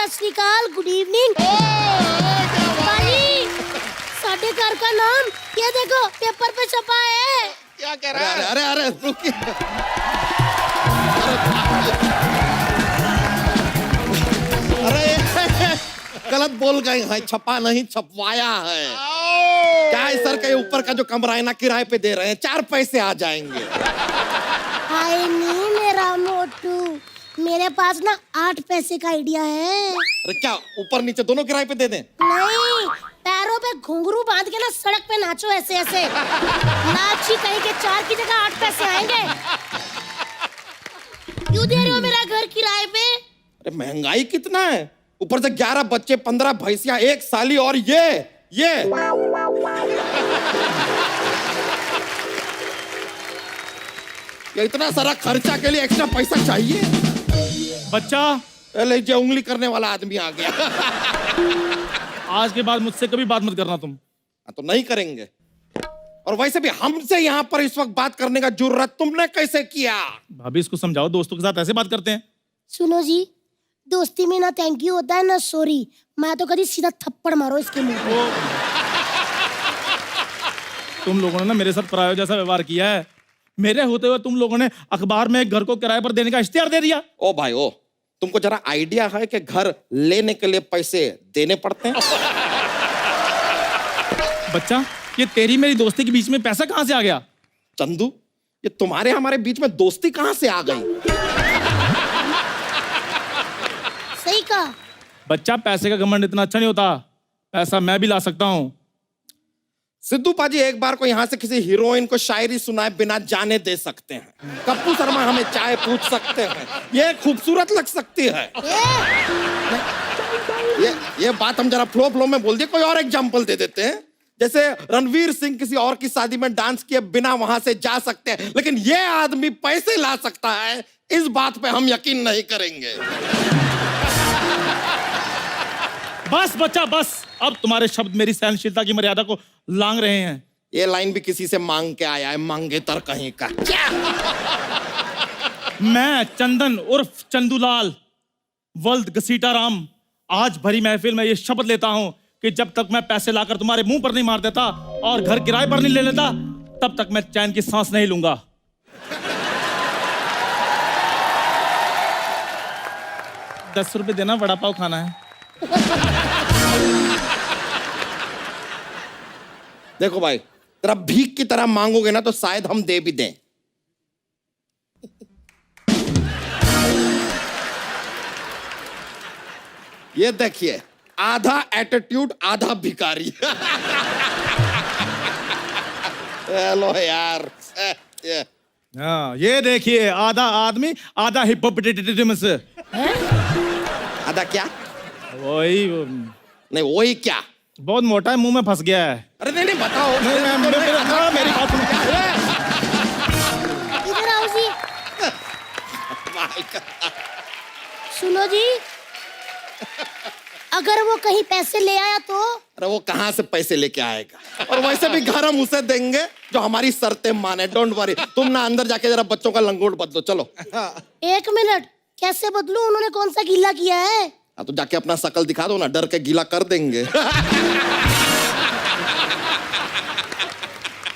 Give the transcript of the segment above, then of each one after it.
सत श्री अकाल, good evening. भाई साडे घर का नाम ये देखो पेपर पे छपा है। क्या कह रहा है? अरे रुकिए। अरे गलत बोल गए हैं, छपा नहीं छपवाया है। क्या है सर के ऊपर का जो कमरा है ना किराए पे दे रहे हैं, 4 पैसे आ जाएंगे। हाय नहीं मेरा मोटू, मेरे पास ना 8 पैसे का आइडिया है। अरे क्या ऊपर नीचे दोनों किराए पे दे दें? नहीं, पैरों पे घुंघरू बांध के ना सड़क पे नाचो ऐसे ऐसे। नाची कहीं के 4 की जगह 8 पैसे आएंगे। क्यों दे रहे हो मेरा घर किराए पे? अरे महंगाई कितना है, ऊपर से 11 बच्चे, 15 भैंसियां, 1 साली और ये इतना सारा खर्चा के लिए एक्स्ट्रा पैसा चाहिए। बच्चा, लीजिए उंगली करने वाला आदमी आ गया। आज के बाद मुझसे कभी बात मत करना तुम। तो नहीं करेंगे। और वैसे भी हमसे यहाँ पर इस वक्त बात करने का जरूरत तुमने कैसे किया? भाभी इसको समझाओ, दोस्तों के साथ ऐसे बात करते हैं? सुनो जी, दोस्ती में ना थैंक यू होता है ना सॉरी। मैं तो कभी सीधा थप्पड़ मारो इसके मुंह पे। तुम लोगों ने ना मेरे साथ पराये जैसा व्यवहार किया है। मेरे होते हुए तुम लोगों ने अखबार में एक घर को किराए पर देने का इश्तिहार दे दिया। ओ भाई ओ, तुमको जरा आइडिया है कि घर लेने के लिए पैसे देने पड़ते हैं? बच्चा, ये तेरी मेरी दोस्ती के बीच में पैसा कहां से आ गया? चंदू, ये तुम्हारे हमारे बीच में दोस्ती कहां से आ गई? सही कहा। बच्चा, पैसे का घमंड इतना अच्छा नहीं होता। पैसा मैं भी ला सकता हूँ। सिद्धू पाजी एक बार को यहाँ से किसी हीरोइन को शायरी सुनाए बिना जाने दे सकते हैं। कप्पू शर्मा हमें चाय पूछ सकते हैं। ये खूबसूरत लग सकती है। ये बात हम जरा फ्लो में बोल दिए। कोई और एग्जांपल दे देते हैं, जैसे रणवीर सिंह किसी और की शादी में डांस किए बिना वहां से जा सकते हैं, लेकिन ये आदमी पैसे ला सकता है, इस बात पे हम यकीन नहीं करेंगे। बस बच्चा बस, अब तुम्हारे शब्द मेरी सहनशीलता की मर्यादा को लांघ रहे हैं। ये लाइन भी किसी से मांग के आया है, मांगेतर कहीं का। क्या? मैं चंदन उर्फ चंदूलाल वल्द घसीटाराम आज भरी महफिल में ये शपथ लेता हूं कि जब तक मैं पैसे लाकर तुम्हारे मुंह पर नहीं मार देता और घर किराए पर नहीं ले लेता, तब तक मैं चैन की सांस नहीं लूंगा। ₹10 देना, वड़ा पाव खाना है। देखो भाई, तेरा भीख की तरह मांगोगे ना तो शायद हम दे भी दें। ये देखिए, आधा एटीट्यूड आधा भिखारी। हेलो यार। हाँ, ये देखिए, आधा आदमी आधा हिप्पोपोटेटस। आधा क्या? वही नहीं वही क्या? बहुत मोटा है, मुंह में फंस गया है। अरे नहीं बताओ। मेरी बात सुनो। इधर आओ जी। सुनो जी, अगर वो कहीं पैसे ले आया तो? अरे वो कहां से पैसे लेके आएगा? और वैसे भी घर हम उसे देंगे जो हमारी शर्तें माने। डोंट वरी, तुम ना अंदर जाके जरा बच्चों का लंगोट बदलो। चलो। 1 मिनट, कैसे बदलूं? उन्होंने कौन सा गीला किया है? तो जाके अपना शकल दिखा दो ना, डर के गीला कर देंगे।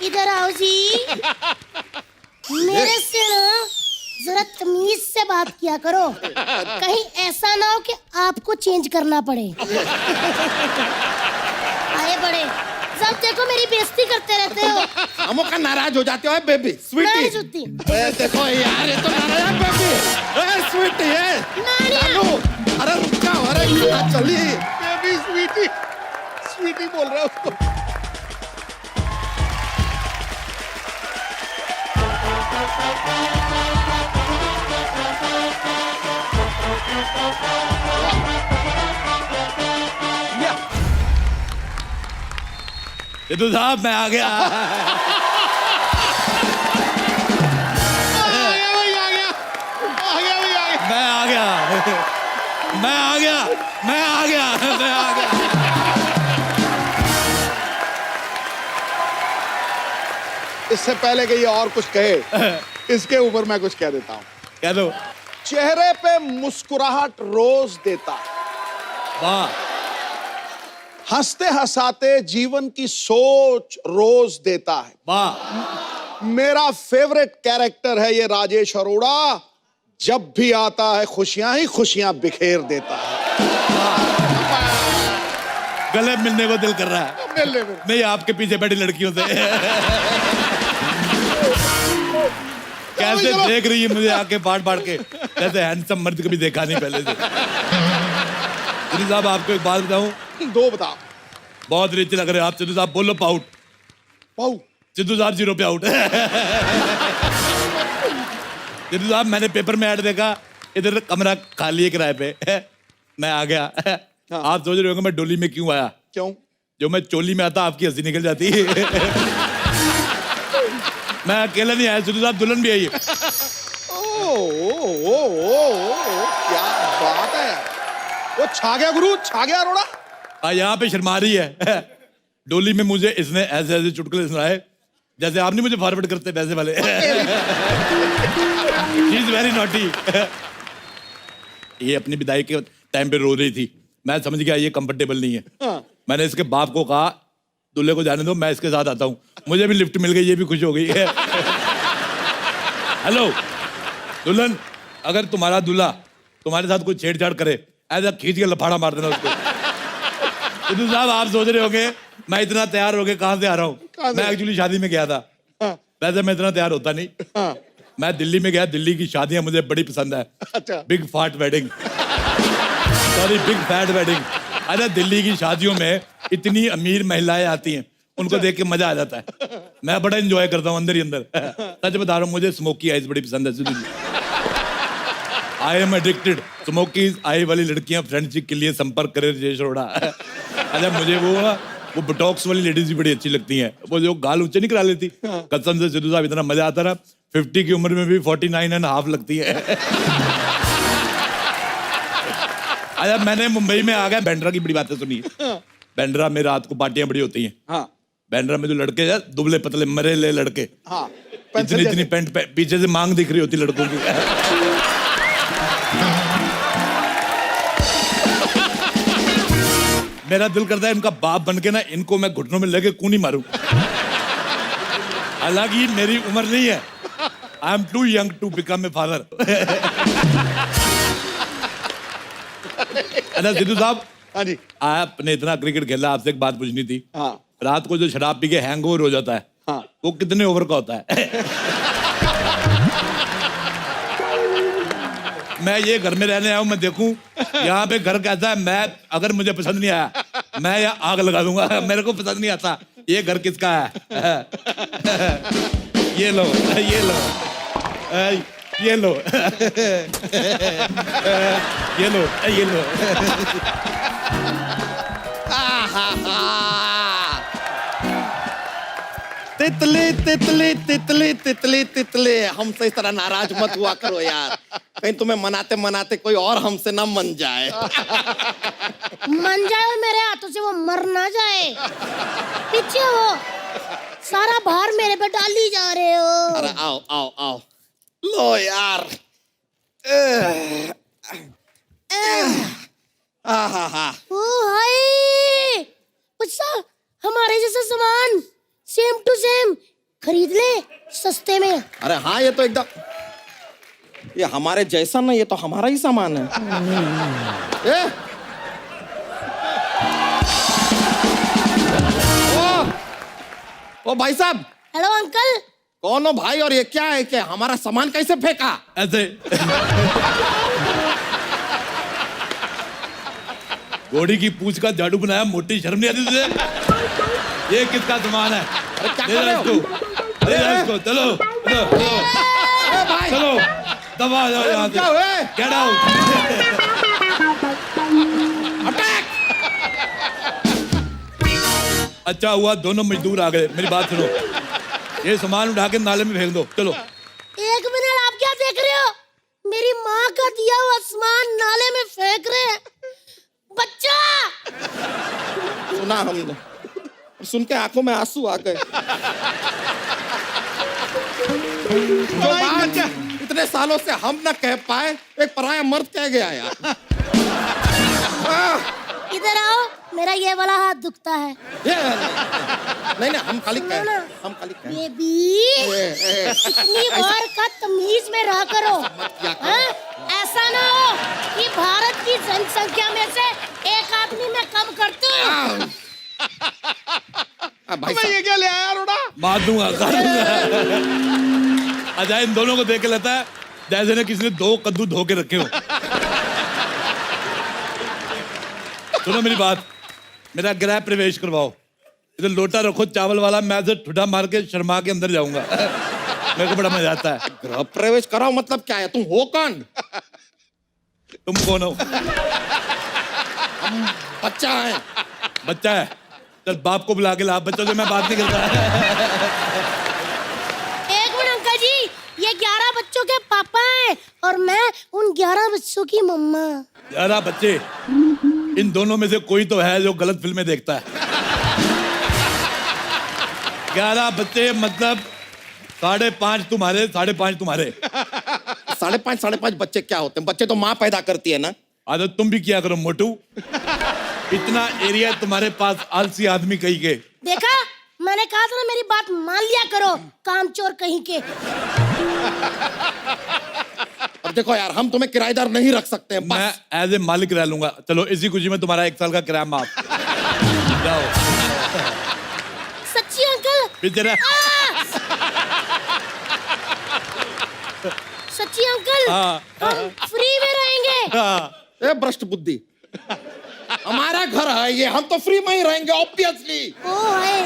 इधर आओ जी। मेरे से ना जरा तमीज से बात किया करो, कहीं ऐसा ना हो कि आपको चेंज करना पड़े। आए बड़े, सब देखो मेरी बेइज्जती करते रहते हो। हम का नाराज हो जाते हो बेबी स्वीटी। देखो यार, ये तो नाराज है बेबी। स्वीटी है। अरे रुक जाओ, अरे कहाँ चली? बेबी स्वीटी, स्वीटी बोल रहा हूँ उसको। सिद्धू साहब, मैं आ गया। मैं आ गया। इससे पहले कि ये और कुछ कहे, इसके ऊपर मैं कुछ कह देता हूँ। कह दो। चेहरे पे मुस्कुराहट रोज देता, वाह, हंसते हंसाते जीवन की सोच रोज देता है। वाह, मेरा फेवरेट कैरेक्टर है ये राजेश अरोड़ा। जब भी आता है खुशियां ही खुशियां बिखेर देता है। गले मिलने को दिल कर रहा है। नहीं, आपके पीछे बैठी लड़कियों से। कैसे देख रही है मुझे आके बांट बांट के, जैसे हैंडसम मर्द कभी देखा नहीं पहले से। सिद्धू साहब, आपको एक बात बताऊं, दो बता। बहुत रिच लग रहे हो आप सिद्धू साहब। बोलो पाउट। पाऊ। सिद्धू साहब 0 पे आउट। सिद्धू साहब, मैंने पेपर में ऐड देखा, इधर कमरा खाली है किराए पे। मैं आ गया। आप सोच रहे होंगे मैं डोली में क्यों आया। क्यों? जो मैं चोली में आता आपकी हंसी निकल जाती। मैं अकेला नहीं आया सिद्धू साहब, दुल्हन भी आई है। क्या बात है। वो छा गया गुरु, छा गया अरोड़ा। यहाँ पे शर्मा रही है। डोली में मुझे इसने ऐसे ऐसे चुटकुले सुनाए जैसे आप नहीं मुझे फॉरवर्ड करते पैसे वाले। She is very naughty। ये अपनी विदाई के टाइम पे रो रही थी। मैं समझ गया ये कंफर्टेबल नहीं है। हाँ। मैंने इसके बाप को कहा दूल्हे को जाने दो, मैं इसके साथ आता हूँ। मुझे भी लिफ्ट मिल गई, ये भी खुश हो गई है। हेलो दुल्हन, अगर तुम्हारा दूल्हा तुम्हारे साथ कोई छेड़छाड़ करे, ऐसा खींच के लफाड़ा मार देना उसको। सिद्धू साहब, आप सोच रहे होंगे मैं इतना तैयार होके कहाँ से आ रहा हूँ। मैं एक्चुअली शादी में गया था। वैसे मैं इतना तैयार होता नहीं। मैं दिल्ली में गया। दिल्ली की शादियां मुझे बड़ी पसंद है। अच्छा। Big fat wedding, sorry big fat wedding. अरे दिल्ली की शादियों में इतनी अमीर महिलाएं आती हैं, उनको देख के मजा आ जाता है। मैं बड़ा एंजॉय करता हूँ अंदर ही अंदर। सच बता रहा हूँ, मुझे स्मोकी आइज बड़ी पसंद है Sidhu ji. I am addicted. Smoky eye वाली लड़कियां फ्रेंडशिप के लिए संपर्क करे राजेश अरोड़ा। अच्छा, मुझे वो बोटॉक्स वाली लेडीज भी बड़ी अच्छी लगती हैं, वो जो गाल ऊंचे नहीं करा लेती। कसम से सिद्धू साहब, इतना मजा आता रहा। 50 की उम्र में भी 49.5 लगती है। अच्छा, मैंने मुंबई में आ गया, बैंड्रा की बड़ी बातें सुनी। बैंड्रा में रात को पार्टियां बड़ी होती हैं। हाँ। बैंड्रा में जो लड़के हैं दुबले पतले मरेले लड़के, हाँ। इतनी इतनी पैंट पीछे से मांग दिख रही होती लड़कों की। मेरा दिल करता है इनका बाप बन के ना इनको मैं घुटनों में लेके कूनी मारूं। हालांकि मेरी उम्र नहीं है। I am too young to become a father. अच्छा सिद्धू साहब, हाँ जी। आपने इतना क्रिकेट खेला, आपसे एक बात पूछनी थी। हाँ। रात को जो शराब पी के हैंगओवर हो जाता है, हाँ। वो कितने ओवर का होता है? मैं ये घर में रहने आया हूं, मैं देखूं यहाँ पे घर कैसा है। मैं अगर मुझे पसंद नहीं आया, मैं यहाँ आग लगा दूंगा। मेरे को पसंद नहीं आता ये घर किसका है। ये लो, ये लो, ये लो, ये लो, ये लो। तितली तितली तितली तितली तितली, हमसे इस तरह नाराज मत हुआ करो यार। कहीं तुम्हें मनाते मनाते कोई और हमसे ना मन जाए। मन जाए और मेरे हाथों से वो मर ना जाए। पीछे हो, सारा भार मेरे पे डाली जा रहे हो। अरे आओ आओ आओ, लो यार। ओ हाय, अच्छा हमारे जैसा सामान सेम टू सेम खरीद ले सस्ते में। अरे हाँ, ये तो एकदम, ये हमारे जैसा ना, ये तो हमारा ही सामान है। ओ भाई साहब। Hello uncle. कौन हो भाई, और ये क्या है कि हमारा सामान कैसे फेंका? ऐसे घोड़ी की पूंछ का झाड़ू बनाया, मोटी शर्म नहीं आती तुझे? ये किसका सामान है? अरे क्या ले कर रहे जा हो? इसको, ले जा इसको, चलो चलो ए भाई, चलो, दबा जाओ यहाँ क्या हुआ? से, गेट आउट। अटैक! अच्छा हुआ दोनों मजदूर आ गए। मेरी बात सुनो, ये सामान उठा के नाले में फेंक दो, चलो। एक मिनट, आप क्या देख रहे हो? मेरी माँ का दिया हुआ सामान नाले में फेंक रहे हैं। बच्चा! सुना हमने, सुन के आंखों में आंसू आ गए। जो बात इतने सालों से हम न कह पाए, एक पराया मर्द कह गया यार। इधर आओ, मेरा ये वाला हाथ दुखता है। नहीं नहीं, हम खाली कहें, हम खाली कहें। बेबी, इतनी बार का तमीज में रहा करो। हाँ? ऐसा ना हो कि भारत की जनसंख्या में से एक आदमी मैं कम कर दूं। भाई मैं ये क्या ले आया अरोड़ा? मार दूंगा, कर दूंगा। अच्छा, इन दोनों को देख के लगता है जैसे ने किसी ने 2 कद्दू धो के रखे हो। सुनो मेरी बात, मेरा गृह प्रवेश करवाओ। इधर लोटा रखो चावल वाला, मैं इधर ठुडा मार के शर्मा के अंदर जाऊंगा। मेरे को बड़ा मजा आता है। गृह प्रवेश कराओ मतलब क्या है? तुम हो कौन? तुम कौन हो? हम बच्चा है। बच्चा है? चल बाप को बुला के ला, बच्चों से मैं बात नहीं करता। एक मिनट अंकल जी, ये 11 बच्चों के पापा हैं और मैं उन 11 बच्चों की मम्मा। 11 बच्चे? इन दोनों में से कोई तो है जो गलत फिल्में देखता है। 11 बच्चे मतलब 5.5 तुम्हारे, 5.5 तुम्हारे। 5.5 बच्चे क्या होते हैं? बच्चे तो माँ पैदा करती है ना। आदत तुम भी किया करो मोटू। इतना एरिया तुम्हारे पास, आलसी आदमी कहीं के। देखा, मैंने कहा था ना, मेरी बात मान लिया करो, कामचोर कहीं के। अब देखो यार, हम तुम्हें किराएदार नहीं रख सकते हैं। मैं एज ए मालिक रह लूंगा। चलो इसी खुशी में तुम्हारा 1 साल का किराया माफ। जाओ। सच्ची अंकल? बेचारा। सच्ची अंकल? हाँ। हम फ्री में रहेंगे। हाँ। ए भ्रष्ट बुद्धि, हमारा घर है ये, हम तो फ्री में ही रहेंगे ऑब्वियसली। ओ है।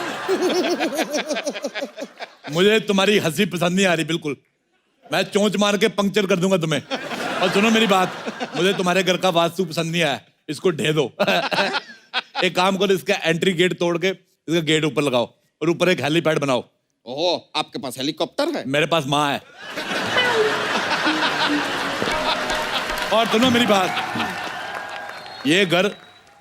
मुझे तुम्हारी हंसी पसंद नहीं आ रही बिल्कुल। मैं चोंच मार के पंक्चर कर दूंगा तुम्हें। और सुनो मेरी बात, मुझे तुम्हारे घर का वास्तु पसंद नहीं आया, इसको ढे दो। एक काम करो, इसका एंट्री गेट तोड़ के इसका गेट ऊपर लगाओ और ऊपर एक हेलीपैड बनाओ। ओह, आपके पास हेलीकॉप्टर है? मेरे पास माँ है। और सुनो मेरी बात, ये घर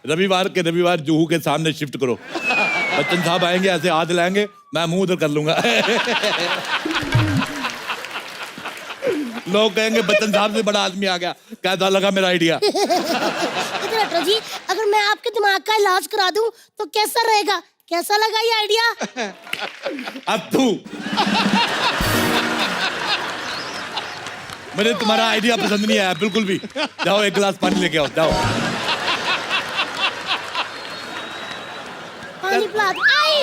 रविवार के रविवार जूहू के सामने शिफ्ट करो। बच्चन साहब आएंगे, ऐसे हाथ लाएंगे, मैं मुंह उधर कर लूंगा। लोग कहेंगे बच्चन साहब से बड़ा आदमी आ गया। कैसा लगा मेरा आइडिया? इधर हटो जी, अगर मैं आपके दिमाग का इलाज करा दूं तो कैसा रहेगा? कैसा लगा ये आइडिया? अब तू मुझे तुम्हारा आइडिया पसंद नहीं आया बिल्कुल भी। जाओ एक गिलास पानी लेके आओ, जाओ। पानी पिला दो। आई!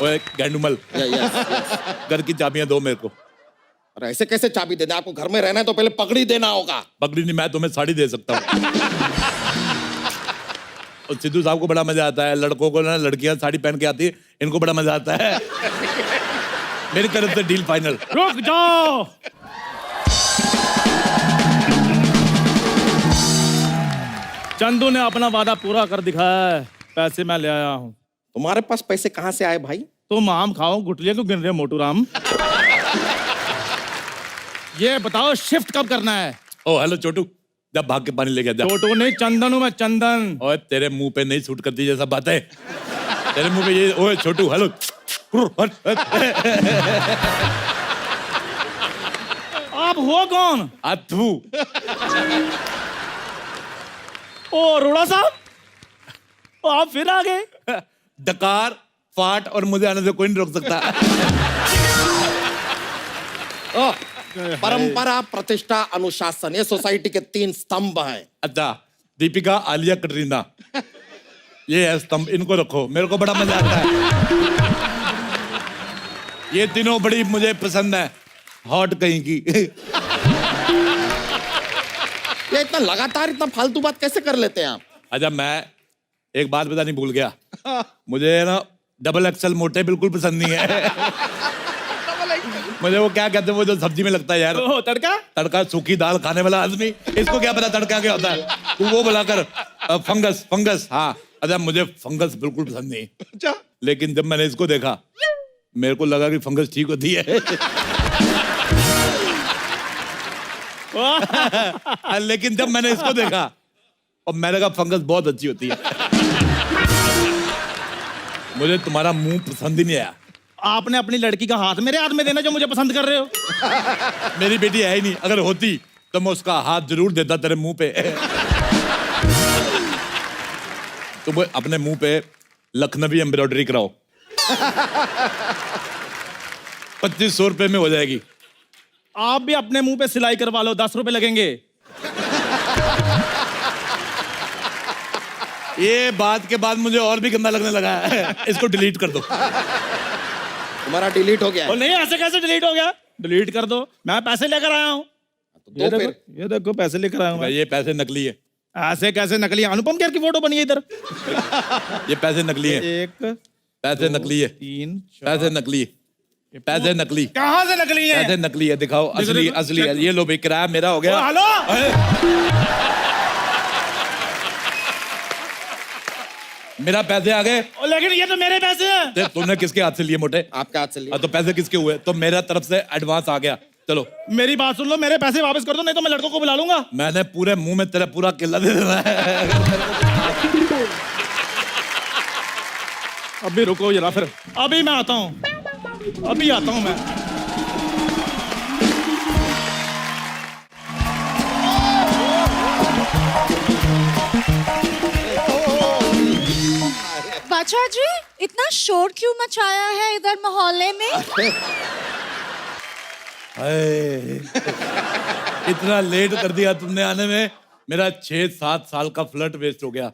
ओए गैंडुमल, घर की चाबियां दो मेरे को। अरे ऐसे कैसे चाबी दे दें? आपको घर में रहना है तो पहले पगड़ी देना होगा। पगड़ी नहीं, मैं तुम्हें साड़ी दे सकता हूँ। और सिद्धू साहब को बड़ा मजा आता है, लड़कों को ना, लड़कियां साड़ी पहन के आती है, इनको बड़ा मजा आता है। मेरी तरफ से डील फाइनल। रुक जाओ। चंदू ने अपना वादा पूरा कर दिखाया है। पैसे मैं ले आया हूँ। तुम्हारे पास पैसे कहाँ से आए भाई? तुम आम खाओ, गुटलियां क्यों गिन रहे हो मोटू राम? ये बताओ शिफ्ट कब करना है? ओ हेलो छोटू, जब भाग के पानी लेके जा। छोटू नहीं, चंदन हूँ मैं, चंदन। ओए तेरे मुंह पे नहीं सूट करती जैसा बात है। तेरे मुंह पे ये, ओए छोटू हेलो। आप हो कौन? अथू। ओ अरोड़ा साहब, आप फिर आ गए। डकार, फाट और मुझे आने से कोई नहीं रोक सकता। परंपरा, प्रतिष्ठा, अनुशासन, ये सोसाइटी के 3 स्तंभ हैं। अच्छा, दीपिका, आलिया, कटरीना, ये है स्तंभ, इनको रखो। मेरे को बड़ा मजा आता है। ये तीनों बड़ी मुझे पसंद है। हॉट कहीं की। ये इतना लगातार इतना फालतू बात कैसे कर लेते हैं आप? अच्छा, मैं एक बात बतानी भूल गया। मुझे ना डबल एक्सल मोटे बिल्कुल पसंद नहीं है। मुझे वो क्या कहते हैं, वो जो सब्जी में लगता है यार, ओ, तड़का। तड़का, सूखी दाल खाने वाला आदमी, इसको क्या पता तड़का क्या होता है? तू वो बुलाकर फंगस, फंगस। हाँ, अच्छा मुझे फंगस बिल्कुल पसंद नहीं। अच्छा, लेकिन जब मैंने इसको देखा, मेरे को लगा कि फंगस ठीक होती है। लेकिन जब मैंने इसको देखा और मैंने कहा फंगस बहुत अच्छी होती है। मुझे तुम्हारा मुंह पसंद ही नहीं आया। आपने अपनी लड़की का हाथ मेरे हाथ में देना जो मुझे पसंद कर रहे हो। मेरी बेटी है ही नहीं, अगर होती तो मैं उसका हाथ जरूर देता तेरे मुंह पे। तुम अपने मुंह पे लखनवी एम्ब्रॉयडरी कराओ, 2500 रुपए में हो जाएगी। आप भी अपने मुंह पे सिलाई करवा लो, 10 रुपए लगेंगे। ये बात के बाद मुझे और भी गंदा लगने लगा है। इसको डिलीट कर दो। तुम्हारा डिलीट हो गया है। और नहीं, ऐसे कैसे डिलीट हो गया? डिलीट कर दो, मैं पैसे लेकर आया हूँ। तो दो फिर। ये देखो पैसे लेकर आया हूँ मैं। ये पैसे नकली है। ऐसे कैसे नकली? अनुपम खेर की फोटो बनी है इधर। ये पैसे नकली है। 1 पैसे नकली है। 3 पैसे नकली है। पैसे नकली। कहाँ से नकली है? पैसे नकली है, दिखाओ। असली देखो, असली है। ये लो भाई, किराया मेरा हो गया। हेलो, मेरा पैसे आ गए। लेकिन ये तो मेरे पैसे हैं। तुमने किसके हाथ से लिए मोटे? आपके हाथ से लिए। तो पैसे किसके हुए? तो मेरा तरफ से एडवांस आ गया। चलो मेरी बात सुन लो, मेरे पैसे वापस कर दो, नहीं तो मैं लड़कों को बुला लूंगा। मैंने पूरे मुंह में तेरा पूरा किला दे देना है। अभी रुको जरा, फिर अभी मैं आता हूँ, अभी आता हूँ मैं। बादशाह जी, इतना शोर क्यों मचाया है इधर मोहल्ले में? हाय, इतना लेट कर दिया तुमने आने में। मेरा 6-7 साल का फ्लर्ट वेस्ट हो गया।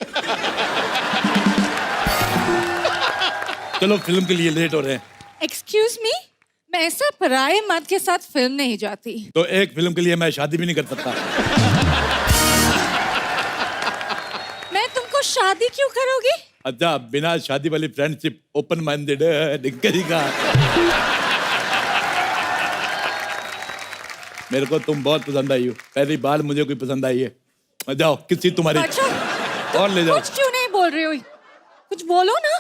चलो फिल्म के लिए लेट हो रहे हैं। एक्सक्यूज मी, मैं ऐसा पराये मर्द के साथ फिल्म नहीं जाती। तो एक फिल्म के लिए मैं शादी भी नहीं कर सकता। मैं तुमको शादी क्यों करोगी? अच्छा, बिना शादी वाली फ्रेंडशिप, ओपन माइंडेड का। मेरे को तुम बहुत पसंद आई हो। पहली बार मुझे कोई पसंद आई है। जाओ, किसी तुम्हारी बादशाह, और ले जाओ। कुछ क्यों नहीं बोल रही हो? कुछ बोलो ना।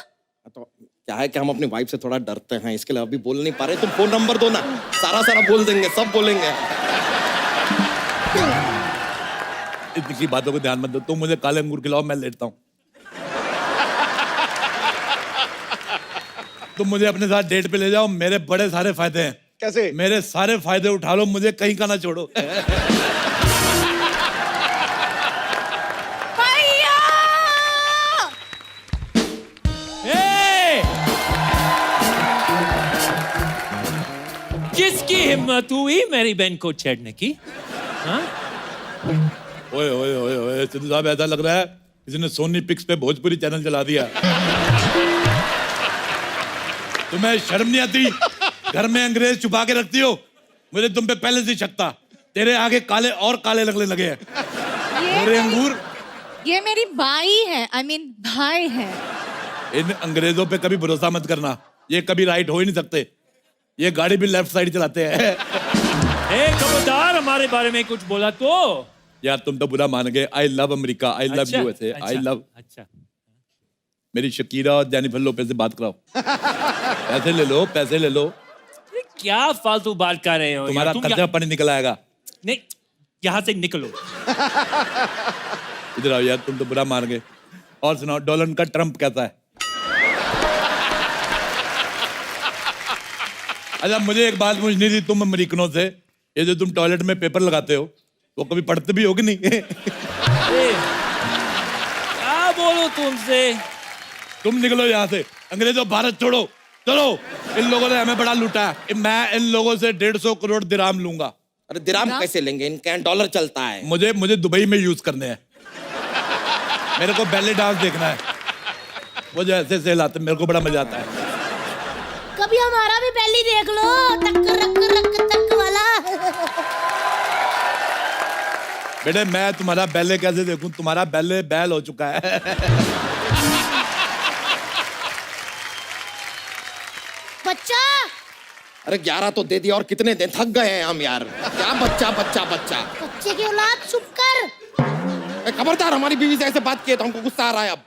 तो क्या है कि हम अपनी वाइफ से थोड़ा डरते हैं, इसके लिए अभी बोल नहीं पा रहे। तुम फोन नंबर दो ना, सारा बोल देंगे, सब बोलेंगे। इतनी बातों को ध्यान मत दो। तुम मुझे काले अंगूर खिलाओ, मैं लेटता हूँ। तुम मुझे अपने साथ डेट पे ले जाओ, मेरे बड़े सारे फायदे हैं। कैसे? मेरे सारे फायदे उठा लो, मुझे कहीं का ना छोड़ो। भैया! किसकी हिम्मत हुई मेरी बहन को छेड़ने की? हाँ? ओए ओए ओए ओए, सिद्धू साहब, ऐसा लग रहा है किसी ने सोनी पिक्स पे भोजपुरी चैनल चला दिया। तुम्हें शर्म नहीं आती? घर में अंग्रेज छुपा के रखती हो। मुझे तुम पे पहले से शक था। तेरे आगे काले और काले लगने लगे हैं। गोरे अंगूर। ये मेरी बाई है, I mean भाई है। इन अंग्रेजों पे कभी भरोसा मत करना, ये कभी राइट हो ही नहीं सकते। ये गाड़ी भी लेफ्ट साइड चलाते हैं। ए खबरदार, हमारे बारे में कुछ बोला तो। यार तुम तो बुरा मान गए। I love America, I love USA, I love. अच्छा, मेरी शकीरा और जेनिफर लोपेज से बात कराओ। पैसे ले लो, पैसे ले लो। क्या फालतू बात कर रहे हो? तुम्हारा तुम खर्चा पानी निकल आएगा। नहीं, यहाँ से निकलो। इधर आओ यार, तुम तो बुरा मान गए। और सुनाओ, डोनाल्ड का ट्रम्प कैसा है? अच्छा, मुझे एक बात पूछनी थी तुम अमेरिकनों से। ये जो तुम टॉयलेट में पेपर लगाते हो, वो कभी पढ़ते भी हो कि नहीं? क्या बोलो तुमसे? तुम निकलो यहाँ से। अंग्रेजों, भारत छोड़ो, चलो। इन लोगों ने हमें बड़ा लूटा है। मैं इन लोगों से 150 करोड़ दिराम लूंगा। अरे दिराम कैसे लेंगे? इनके यहाँ डॉलर चलता है। मुझे दुबई में यूज करने हैं। मेरे को बैले डांस देखना है। वो जो ऐसे से लाते, मेरे को बड़ा मजा आता है। कभी हमारा भी बैली देख लो, टक रक रक टक वाला। बेटे, मैं तुम्हारा बैले कैसे देखूं? तुम्हारा बैले बैल हो चुका है। बच्चा, अरे 11 तो दे दिया, और कितने दिन? थक गए हैं हम यार। क्या बच्चा बच्चा बच्चा? बच्चे की औलाद चुप कर। खबरदार, हमारी बीवी से ऐसे बात किए तो हमको गुस्सा आ रहा है अब।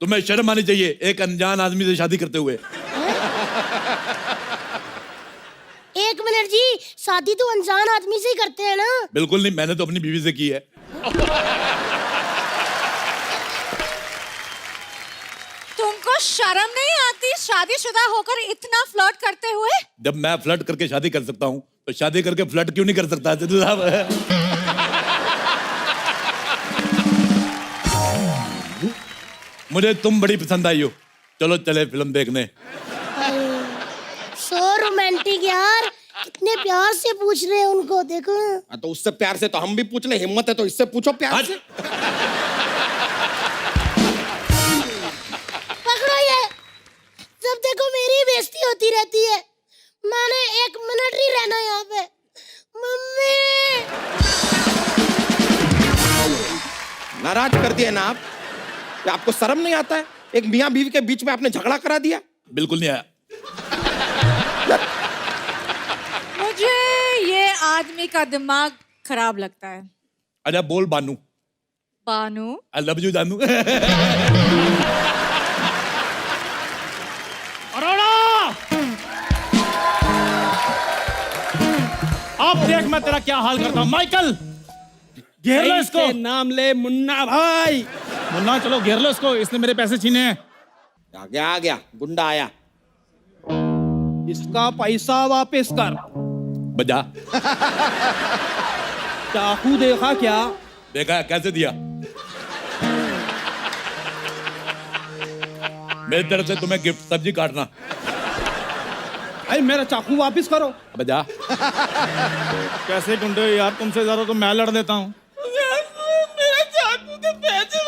तुम्हें शर्म आनी चाहिए, एक अनजान आदमी से शादी करते हुए। एक मिनट जी, शादी तो अनजान आदमी से ही करते हैं ना? बिल्कुल नहीं, मैंने तो अपनी बीवी से की है। तुमको शर्म नहीं आती शादीशुदा होकर इतना फ्लर्ट करते हुए? जब मैं फ्लर्ट करके शादी कर सकता हूँ तो शादी करके फ्लर्ट क्यों नहीं कर सकता जदू साहब? मुझे तुम बड़ी पसंद आई हो, चलो चले फिल्म देखने। सो रोमांटिक यार, कितने प्यार से पूछ रहे हैं उनको, देखो। तो उससे प्यार से तो हम भी पूछ ले, हिम्मत है तो इससे पूछो प्यार से। पकड़ो ये, जब देखो मेरी बेइज्जती होती रहती है। मैंने 1 मिनट नहीं रहना यहाँ पे। मम्मी, नाराज कर दिया ना आप? क्या आपको शर्म नहीं आता है? एक मियाँ बीवी के बीच में आपने झगड़ा करा दिया। बिल्कुल नहीं आया। मुझे ये आदमी का दिमाग खराब लगता है। अच्छा बोल बानू। बानू? आई लव यू जानू। अरोड़ा! अब देख मैं तेरा क्या हाल करता हूँ। माइकल, घेर लो इसको। नाम ले मुन्ना भाई। मुन्ना, चलो घेर लो इसको, इसने मेरे पैसे छीने हैं। आ गया गुंडा आया। इसका पैसा वापस कर। बजा। चाकू देखा क्या? देखा कैसे दिया? मेरी तरफ से तुम्हें गिफ्ट, सब्जी काटना। अरे मेरा चाकू वापस करो। बजा। कैसे गुंडे हो यार, तुमसे ज्यादा तो मैं लड़ देता हूँ। मेरा चाकू के पैसे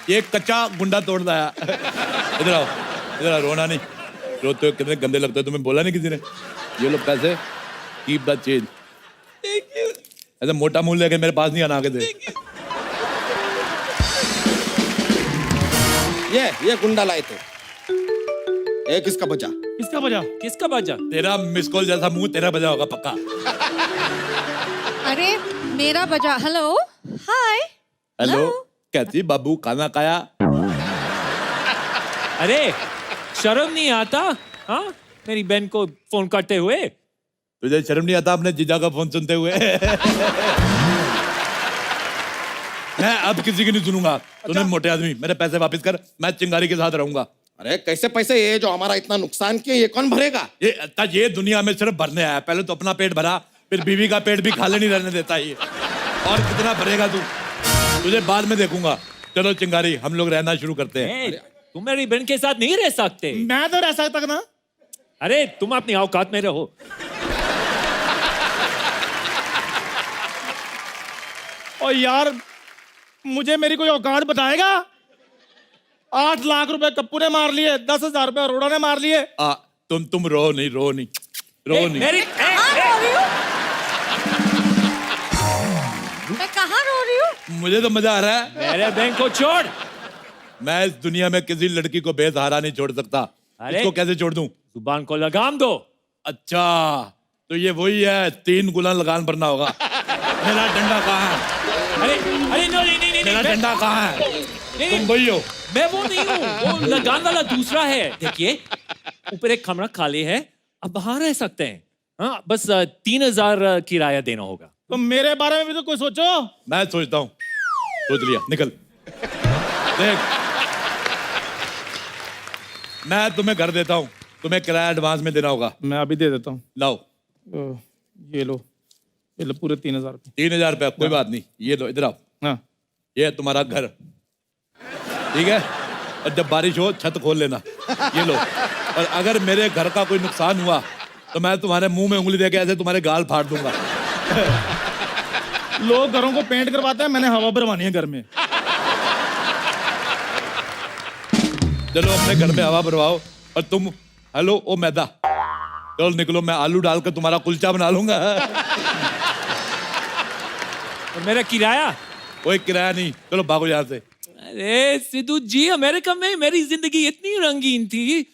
ये कच्चा गुंडा तोड़ लाया। इधर आओ, इधर आओ, रोना नहीं। रोते हो कितने गंदे लगते हो, तुम्हें बोला नहीं किसी ने? ये लो पैसे, कीप द चेंज। ऐसे मोटा मूल लेके मेरे पास नहीं आना आगे से। ये गुंडा लाए थे। एक किसका बचा? किसका बजा? किसका बाजा? तेरा मिस कॉल जैसा मुंह तेरा बजा होगा पक्का। अरे मेरा बजा। हेलो, हाय। हेलो, कैसी बाबू, खाना खाया? अरे शर्म नहीं आता? हाँ, मेरी बहन को फोन करते हुए। तुझे शर्म नहीं आता अपने जीजा का फोन सुनते हुए? मैं अब किसी की नहीं सुनूंगा। तूने मोटे आदमी, मेरे पैसे वापस कर, मैं चिंगारी के साथ रहूंगा। अरे कैसे पैसे? ये जो हमारा इतना नुकसान किया, ये कौन भरेगा? ये दुनिया में सिर्फ भरने आया। पहले तो अपना पेट भरा, फिर बीवी का पेट भी खाली नहीं रहने देता ये। और कितना भरेगा तू? तुझे बाद में देखूंगा। चलो चिंगारी, हम लोग रहना शुरू करते हैं। ए, तुम मेरी बहन के साथ नहीं रह सकते। मैं तो रह सकता ना। अरे तुम अपनी औकात में रहो। और यार, मुझे मेरी कोई औकात बताएगा? 8 लाख रुपए कप्पू ने मार लिए, 10,000 रुपए अरोड़ा ने मार लिए। तुम रो नहीं, रो नहीं, रो नहीं। मेरी कहाँ रो रही हूँ? मैं कहाँ रो रही हूँ? मुझे तो मजा आ रहा है। मेरे बहन को छोड़। मैं इस दुनिया में किसी लड़की को बेसहारा नहीं छोड़ सकता। अरे! इसको कैसे छोड़ दूं? जुबान को लगाम दो। अच्छा, तो ये वही है, 3 गुना लगान भरना होगा। मेरा डंडा कहाँ है? अरे अरे नहीं, मेरा डंडा कहाँ है? नहीं, तुम वही हो। मैं वो नहीं हूँ, वो लगान वाला दूसरा है। देखिए, ऊपर एक कमरा खाली है, अब बाहर रह सकते हैं। हाँ, बस 3,000 किराया देना होगा। तो मेरे बारे में भी तो कोई सोचो। मैं सोचता हूँ। सोच लिया, निकल। देख, मैं तुम्हें घर देता हूँ, तुम्हें किराया एडवांस में देना होगा। मैं अभी दे देता हूँ। लाओ। ये लो पूरे 3,000 रुपए। 3,000 रुपया, कोई बात नहीं। ये लो, इधर आओ। हाँ, ये है तुम्हारा घर, ठीक है? और जब बारिश हो छत खोल लेना। ये लो। और अगर मेरे घर का कोई नुकसान हुआ तो मैं तुम्हारे मुंह में उंगली देके ऐसे तुम्हारे गाल फाड़ दूंगा। लोग घरों को पेंट करवाते हैं, मैंने हवा भरवानी है घर में। चलो अपने घर में हवा भरवाओ। और तुम, हेलो ओ मैदा, चलो निकलो, मैं आलू डालकर तुम्हारा कुलचा बना लूंगा। और मेरा किराया? कोई किराया नहीं, चलो भागो यहाँ से। अरे सिद्धू जी, अमेरिका में मेरी जिंदगी इतनी रंगीन थी,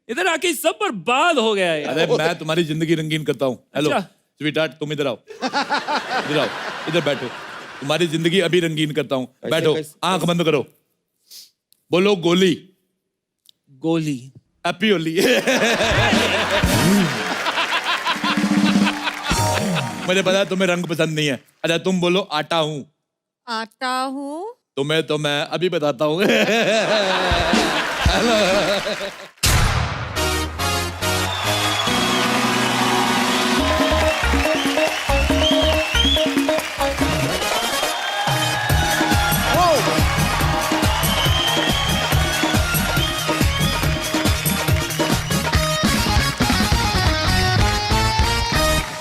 इधर आके सब बर्बाद हो गया है। अरे मैं तुम्हारी जिंदगी रंगीन करता हूँ। हेलो अच्छा। स्वीटहार्ट, तुम इधर आओ। इधर आओ, इधर बैठो। तुम्हारी जिंदगी अभी रंगीन करता हूँ। बैठो, आंख बंद करो, बोलो गोली। गोली। हैप्पी होली। मुझे पता है तुम्हें रंग पसंद नहीं है। अच्छा तुम बोलो आटा हूँ। आता हूँ। तुम्हें तो मैं अभी बताता हूँ।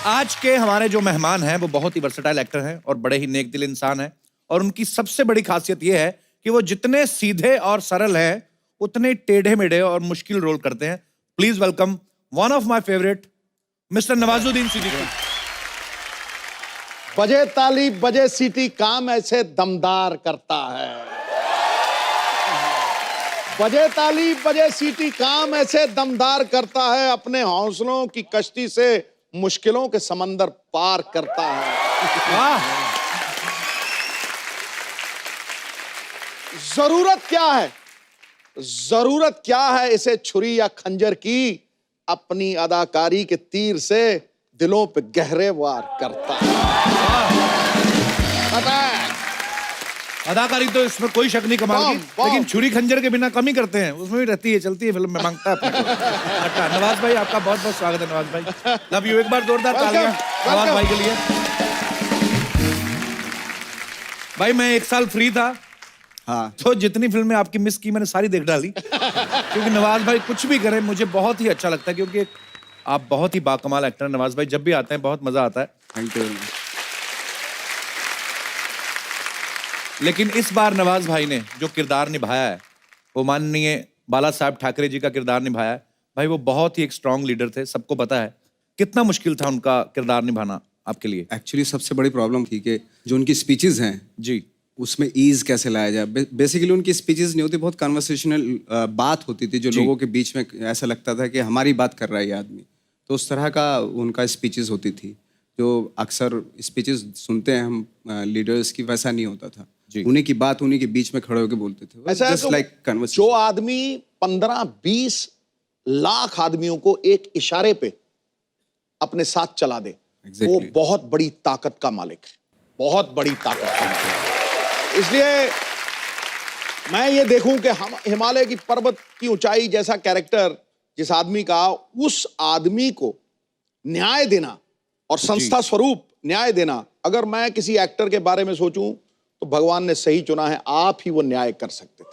आज के हमारे जो मेहमान हैं वो बहुत ही वर्सेटाइल एक्टर हैं और बड़े ही नेक दिल इंसान हैं और उनकी सबसे बड़ी खासियत ये है कि वो जितने सीधे और सरल हैं उतने टेढ़े मेढ़े और मुश्किल रोल करते हैं। Please welcome one of my favourite mister Nawazuddin Siddiqui. बजे ताली बजे सीटी काम ऐसे दमदार करता है। बजे ताली बजे सीटी काम ऐसे दमदार करता है, अपने हौसलों की कश्ती से मुश्किलों के समंदर पार करता है। जरूरत क्या है, जरूरत क्या है इसे छुरी या खंजर की, अपनी अदाकारी के तीर से दिलों पे गहरे वार करता है। अदाकारी तो इसमें कोई शक नहीं कमाल की, लेकिन छुरी खंजर के बिना कमी करते हैं उसमें भी रहती है, चलती है फिल्म में, मांगता है अपने को। अच्छा नवाज भाई आपका बहुत बहुत स्वागत है। नवाज भाई लव यू, एक बार जोरदार तालियां नवाज भाई के लिए। भाई मैं 1 साल फ्री था, हाँ, तो जितनी फिल्में आपकी मिस की मैंने सारी देख डाली, क्योंकि नवाज भाई कुछ भी करें मुझे बहुत ही अच्छा लगता है, क्योंकि आप बहुत ही बाकमाल एक्टर हैं। नवाज भाई जब भी आते हैं बहुत मजा आता है। Thank you. लेकिन इस बार नवाज भाई ने जो किरदार निभाया है वो माननीय बाला साहब ठाकरे जी का किरदार निभाया है। भाई वो बहुत ही एक स्ट्रांग लीडर थे, सबको पता है। कितना मुश्किल था उनका किरदार निभाना आपके लिए? एक्चुअली सबसे बड़ी प्रॉब्लम थी कि जो उनकी स्पीचेस हैं जी, उसमें ईज कैसे लाया जाए। बेसिकली उनकी स्पीचेस नहीं होती, बहुत कन्वर्सेशनल बात होती थी जो लोगों के बीच में ऐसा लगता था कि हमारी बात कर रहा है ये आदमी। तो उस तरह का उनका स्पीचेस होती थी, जो अक्सर स्पीचेस सुनते हैं हम लीडर्स की, वैसा नहीं होता था। उन्हीं की बात उन्हीं के बीच में खड़े होकर बोलते थे। ऐसा Just like conversation। जो आदमी 15-20 लाख आदमियों को एक इशारे पे अपने साथ चला दे, वो बहुत बड़ी ताकत का मालिक है, बहुत बड़ी ताकत का मालिक है। इसलिए मैं ये देखूं कि हम हिमालय की पर्वत की ऊंचाई जैसा कैरेक्टर जिस आदमी का, उस आदमी को न्याय देना और संस्था स्वरूप न्याय देना, अगर मैं किसी एक्टर के बारे में सोचूं तो भगवान ने सही चुना है, आप ही वो न्याय कर सकते थे।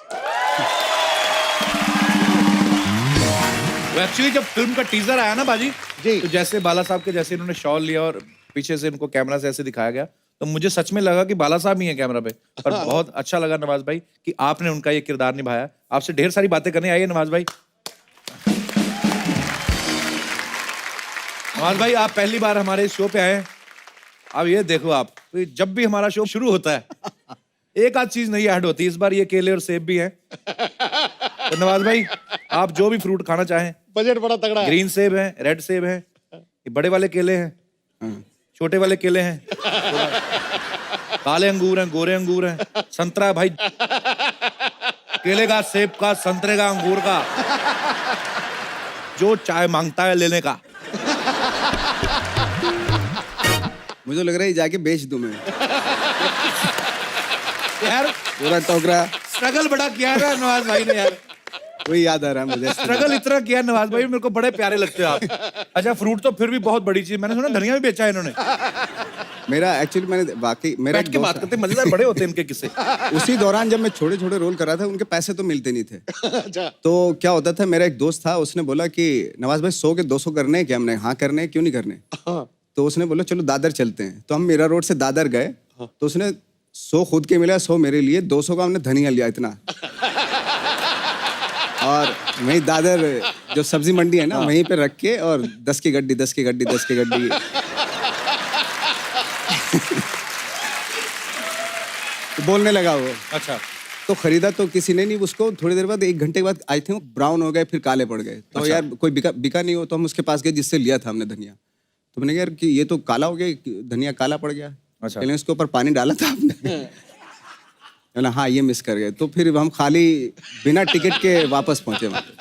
एक्चुअली जब फिल्म का टीजर आया ना बाजी जी, तो जैसे बाला साहब के जैसे इन्होंने शॉल लिया और पीछे से इनको कैमरा से ऐसे दिखाया गया, तो मुझे सच में लगा कि बाला साहब ही हैं कैमरा पे। पर बहुत अच्छा लगा नवाज भाई कि आपने उनका ये किरदार निभाया। आपसे ढेर सारी बातें करने आई है नवाज भाई। नवाज भाई आप पहली बार हमारे शो पे आए हैं। अब ये देखो आप, तो जब भी हमारा शो शुरू होता है एक आध चीज नहीं ऐड होती। इस बार ये केले और सेब भी हैं। तो नवाज भाई आप जो भी फ्रूट खाना चाहें, बजट बड़ा तगड़ा है। ग्रीन सेब है, रेड सेब है, ये बड़े वाले केले हैं, छोटे वाले केले हैं, काले अंगूर हैं, गोरे अंगूर हैं, संतरा है भाई, केले का, सेब का, संतरे का, अंगूर का, जो चाय मांगता है लेने का। मुझे लग रहा है जाके बेच दूं मैं। यार पूरा टोकरा स्ट्रगल बड़ा किया है नवाज भाई ने यार, वही याद आ रहा है मुझे। स्ट्रगल इतना किया नवाज भाई, मेरे को बड़े प्यारे लगते हो आप। अच्छा फ्रूट तो फिर भी बहुत बड़ी चीज, मैंने सुना धनिया भी बेचा है इन्होंने। मेरा एक्चुअली मैंने वाकई मेरा बैठ के बात करते, मजेदार बड़े होते हैं इनके किस्से। उसी दौरान जब मैं छोटे छोटे रोल कर रहा था, उनके पैसे तो मिलते नहीं थे। तो क्या होता था, मेरा एक दोस्त था, उसने बोला कि नवाज भाई 100 के 200 करने हैं क्या? हमने हाँ करने हैं, क्यों नहीं करने? तो उसने बोला चलो दादर चलते हैं। तो हम मीरा रोड से दादर गए, तो उसने 100 खुद के मिला, 100 मेरे लिए, 200 का हमने धनिया लिया इतना। और वहीं दादर जो सब्जी मंडी है ना, वहीं पे रख के, और 10 की गड्डी 10 की गड्डी 10 की गड्डी। तो बोलने लगा वो। अच्छा तो खरीदा तो किसी ने नहीं उसको। थोड़ी देर बाद, 1 घंटे के बाद आई थे, ब्राउन हो गए, फिर काले पड़ गए। तो यार कोई बिका नहीं हो, तो हम उसके पास गए जिससे लिया था हमने धनिया। तो मैंने कहा यार कि ये तो काला हो गया, धनिया काला पड़ गया। अच्छा। पहले उसके ऊपर पानी डाला था आपने? हाँ ये मिस कर गए। तो फिर हम खाली बिना टिकट के वापस पहुंचे वहाँ पे।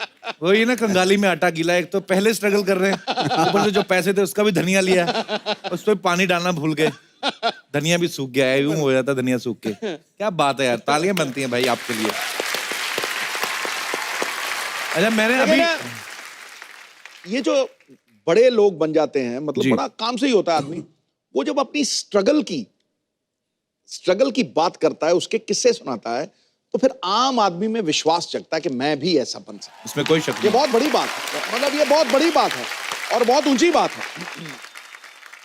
वही ना, कंगाली में आटा गीला, एक तो पहले स्ट्रगल कर रहे हैं, ऊपर से जो पैसे थे उसका भी धनिया लिया, उस पर पानी डालना भूल गए, धनिया भी सूख गया है, यूं हो जाता धनिया सूख के। क्या बात है यार, तालियां बनती हैं भाई आपके लिए। अच्छा मैंने अभी ये जो बड़े लोग बन जाते हैं, मतलब जी। बड़ा काम से ही होता है आदमी, वो जब अपनी स्ट्रगल की बात करता है, उसके किस्से सुनाता है, तो फिर आम आदमी में विश्वास जगता है कि मैं भी ऐसा बन सकता हूं। इसमें कोई शक ये नहीं। बहुत बड़ी बात है, मतलब ये बहुत बड़ी बात है और बहुत ऊंची बात है।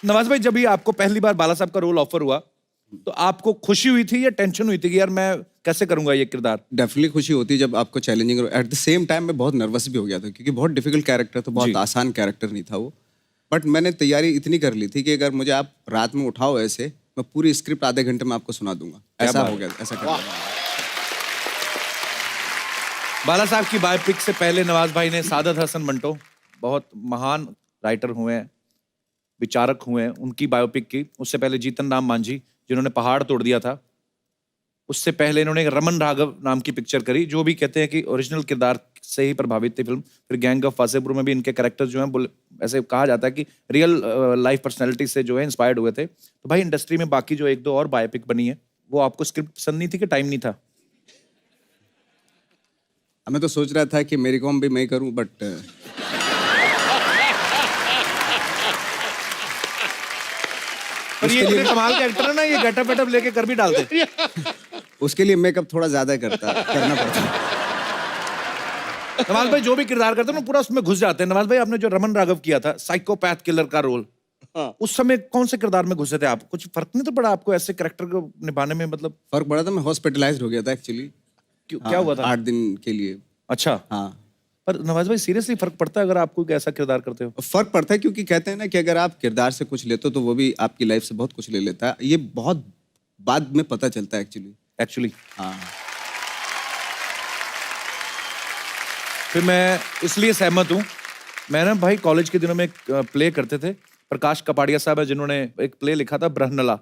नवाज भाई, जब ये आपको पहली बार बाला साहब का रोल ऑफर हुआ, तो आपको खुशी हुई थी या टेंशन हुई थी कि यार मैं कैसे करूंगा ये किरदार? डेफिनेटली खुशी होती है जब आपको challenging. At the same time मैं बहुत नर्वस भी हो गया था क्योंकि बहुत डिफिकल्ट कैरेक्टर था, बहुत जी। आसान कैरेक्टर नहीं था वो। बट मैंने तैयारी इतनी कर ली थी कि अगर मुझे आप रात में उठाओ ऐसे, मैं पूरी स्क्रिप्ट आधे घंटे में आपको सुना दूंगा। ऐसा बात हो गया, ऐसा कर दिया। बाला साहब की बायोपिक से पहले नवाज भाई ने सादत हसन मंटो, बहुत महान राइटर हुए हैं, विचारक हुए हैं, उनकी बायोपिक की। उससे पहले जीतन राम मांझी, जिन्होंने पहाड़ तोड़ दिया था। उससे पहले इन्होंने एक रमन राघव नाम की पिक्चर करी, जो भी कहते हैं कि ओरिजिनल किरदार से ही प्रभावित थी फिल्म। फिर गैंग ऑफ वासेपुर में भी इनके कैरेक्टर्स जो हैं, ऐसे कहा जाता है कि रियल लाइफ पर्सनैलिटी से जो है इंस्पायर्ड हुए थे। तो भाई इंडस्ट्री में बाकी जो एक दो और बायोपिक बनी है, वो आपको स्क्रिप्ट पसंद नहीं थी कि टाइम नहीं था? मैं तो सोच रहा था कि मेरी कॉम भी मैं ही करूं, बट पर ये इतने कमाल के एक्टर है ना, ये गेटअप वेटअप लेके कर भी डालते। उसके लिए मेकअप थोड़ा ज्यादा करना पड़ता। नवाज भाई जो भी किरदार करते हैं ना, पूरा उसमें घुस जाते हैं। नवाज भाई, आपने जो रमन राघव किया था, साइकोपैथ किलर का रोल, उस समय कौन से किरदार में घुसे थे आप? कुछ फर्क नहीं तो पड़ा आपको ऐसे कैरेक्टर को निभाने में? मतलब फर्क पड़ा था, मैं हॉस्पिटलाइज्ड हो गया था एक्चुअली। क्या हुआ था? 8 दिन के लिए। अच्छा। हाँ, पर नवाज भाई सीरियसली फर्क पड़ता है अगर आप कोई ऐसा किरदार करते हो? फर्क पड़ता है क्योंकि कहते हैं ना कि अगर आप किरदार से कुछ लेते हो तो वो भी आपकी लाइफ से बहुत कुछ ले लेता है। ये बहुत बाद में पता चलता है एक्चुअली। हाँ। फिर मैं इसलिए सहमत हूँ। मैं ना भाई कॉलेज के दिनों में एक प्ले करते थे, प्रकाश कपाड़िया साहब है जिन्होंने एक प्ले लिखा था ब्रह्नला।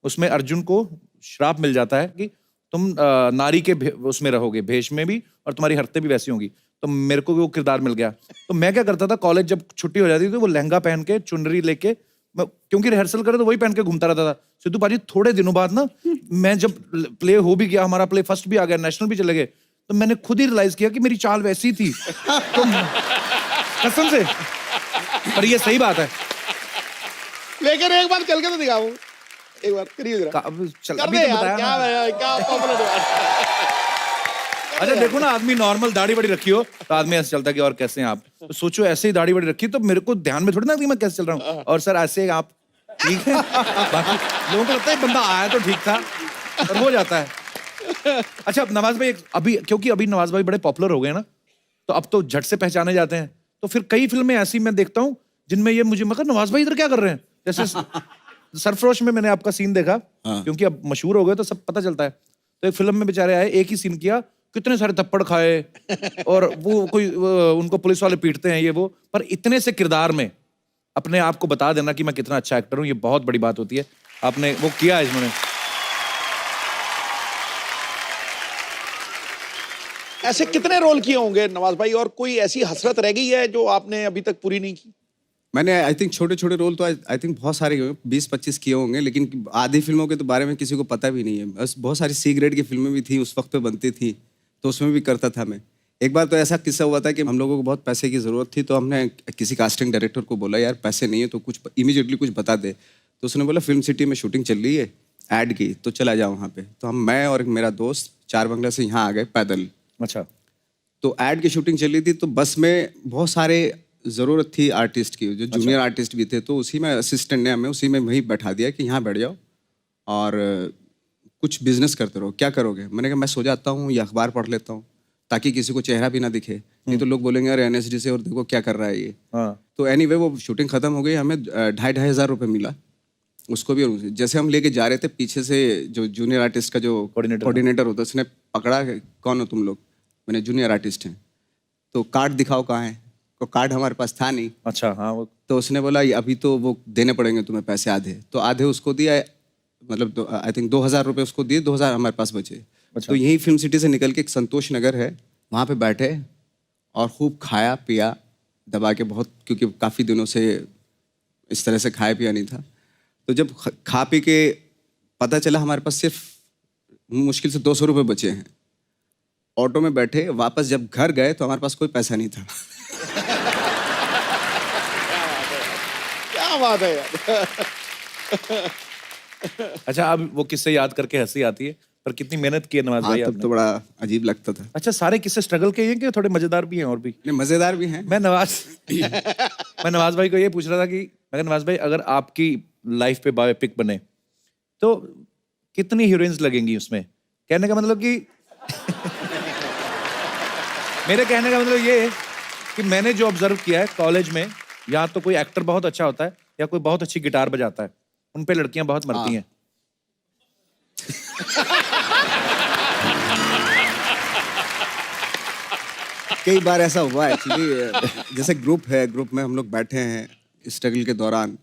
उसमें अर्जुन को श्राप मिल जाता है कि तुम नारी के उसमें रहोगे, भेष में भी, और तुम्हारी हरकतें भी वैसी होंगी। तो मेरे को भी वो किरदार मिल गया। तो मैं क्या करता था, कॉलेज जब छुट्टी हो जाती थी, वो लहंगा पहन के, चुनरी लेके, मैं क्योंकि रिहर्सल करे तो वही पहन के घूमता रहता था। सिद्धू पाजी थोड़े दिनों बाद ना, मैं जब प्ले हो भी गया, हमारा प्ले फर्स्ट भी आ गया, नेशनल भी चले गए, तो मैंने खुद ही रियलाइज किया कि मेरी चाल वैसी थी। तो कसम से, पर ये सही बात है। लेकिन एक बार चल के तो दिखाऊं, एक बार करिए जरा। चल, कर अभी दे तो यार, बताया क्या ना। है, क्या पॉपुलर हुआ। अच्छा देखो ना, आदमी नॉर्मल दाढ़ी बड़ी रखी हो तो आदमी ऐसे चलता है कि और कैसे हैं आप। तो सोचो ऐसे ही दाढ़ी बड़ी रखी, तो मेरे को ध्यान में थोड़ी ना कि मैं कैसे चल रहा हूँ। और सर ऐसे आप ठीक है, बाकी लोगों को लगता है बंदा आया तो ठीक था, और हो जाता है। अच्छा अब नवाज भाई, अभी क्योंकि अभी नवाज भाई बड़े पॉपुलर हो गए ना, तो अब तो झट से पहचाने जाते हैं। तो फिर कई फिल्में ऐसी मैं देखता हूँ जिनमें ये मुझे मगर नवाज भाई इधर क्या कर रहे हैं, जैसे सरफरोश में मैंने आपका सीन देखा, क्योंकि अब मशहूर हो गए तो सब पता चलता है। तो एक फिल्म में बेचारे आए, एक ही सीन किया, कितने सारे थप्पड़ खाए, और वो कोई उनको पुलिस वाले पीटते हैं, ये वो। पर इतने से किरदार में अपने आप को बता देना कि मैं कितना अच्छा एक्टर हूँ, ये बहुत बड़ी बात होती है। आपने वो किया है इन्होंने। ऐसे कितने रोल किए होंगे नवाज भाई, और कोई ऐसी हसरत रह गई है जो आपने अभी तक पूरी नहीं की? मैंने आई थिंक छोटे छोटे रोल तो आई थिंक बहुत सारे 20-25 किए होंगे, लेकिन आधी फिल्मों के तो बारे में किसी को पता भी नहीं है। बस बहुत सारी सी ग्रेड की फिल्में भी थी उस वक्त पे बनती थी, तो उसमें भी करता था मैं। एक बार तो ऐसा किस्सा हुआ था कि हम लोगों को बहुत पैसे की ज़रूरत थी, तो हमने किसी कास्टिंग डायरेक्टर को बोला यार पैसे नहीं है तो कुछ इमीडिएटली कुछ बता दे। तो उसने बोला फिल्म सिटी में शूटिंग चल रही है ऐड की, तो चला जाओ वहाँ पे। तो मैं और मेरा दोस्त 4 बंगला से यहाँ आ गए पैदल। अच्छा। तो ऐड की शूटिंग चल रही थी, तो बस में बहुत सारे ज़रूरत थी आर्टिस्ट की, जो जूनियर आर्टिस्ट भी थे। तो उसी में असिस्टेंट ने हमें उसी में वहीं बैठा दिया कि यहाँ बैठ जाओ और कुछ बिजनेस करते रहो, क्या करोगे? मैंने कहा मैं सो जाता हूँ या अखबार पढ़ लेता हूँ, ताकि किसी को चेहरा भी ना दिखे, नहीं तो लोग बोलेंगे अरे NSD से और देखो क्या कर रहा है ये। तो एनीवे वो शूटिंग खत्म हो गई, हमें 2,500 रुपये मिला उसको भी। और जैसे हम लेके जा रहे थे, पीछे से जो जूनियर आर्टिस्ट का जो कोऑर्डिनेटर होता है, उसने पकड़ा, कौन हो तुम लोग? मैंने जूनियर आर्टिस्ट हैं। तो कार्ड दिखाओ कहाँ है, तो कार्ड हमारे पास था नहीं। अच्छा हाँ। वो तो उसने बोला अभी तो वो देने पड़ेंगे तुम्हें पैसे आधे, तो आधे उसको दिया, मतलब आई थिंक 2,000 रुपये उसको दिए, 2,000 हमारे पास बचे। तो यहीं फिल्म सिटी से निकल के एक संतोष नगर है, वहाँ पे बैठे और खूब खाया पिया दबा के बहुत, क्योंकि काफ़ी दिनों से इस तरह से खाया पिया नहीं था। तो जब खा पी के पता चला हमारे पास सिर्फ मुश्किल से 200 रुपये बचे हैं, ऑटो में बैठे वापस जब घर गए तो हमारे पास कोई पैसा नहीं था। क्या बात है यार। अच्छा, अब वो किस्से याद करके हंसी आती है, पर कितनी मेहनत की है नवाज भाई तब आपने। तो बड़ा अजीब लगता था। अच्छा, सारे किस्से स्ट्रगल के हैं कि थोड़े मजेदार भी हैं और भी? नहीं, मज़ेदार भी हैं। मैं नवाज भाई को ये पूछ रहा था कि मैं कहा, नवाज भाई अगर आपकी लाइफ पे बायोपिक बने तो कितनी हीरोइंस लगेंगी उसमें? कहने का मतलब कि मेरे कहने का मतलब ये है कि मैंने जो ऑब्जर्व किया है कॉलेज में, या तो कोई एक्टर बहुत अच्छा होता है या कोई बहुत अच्छी गिटार बजाता है, उन पे लड़कियां बहुत मरती हैं। कई बार ऐसा हुआ एक्चुअली, जैसे ग्रुप में हम लोग बैठे हैं स्ट्रगल के दौरान,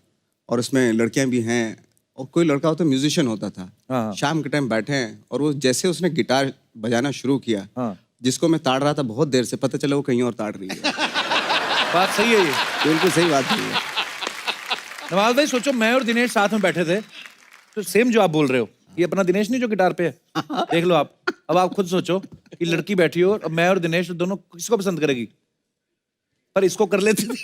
और उसमें लड़कियां भी हैं, और कोई लड़का होता म्यूजिशियन होता था। हाँ। शाम के टाइम बैठे हैं और वो जैसे उसने गिटार बजाना शुरू किया, हाँ। जिसको मैं ताड़ रहा था बहुत देर से, पता चला वो कहीं और ताड़ रही है। बात सही है ये। बिल्कुल सही बात है। नवाज भाई सोचो, मैं और दिनेश साथ में बैठे थे तो सेम जो आप बोल रहे हो, ये अपना दिनेश नहीं जो गिटार पे है, देख लो आप। अब आप खुद सोचो कि लड़की बैठी हो और मैं और दिनेश दोनों, किसको पसंद करेगी? पर इसको कर लेते थे।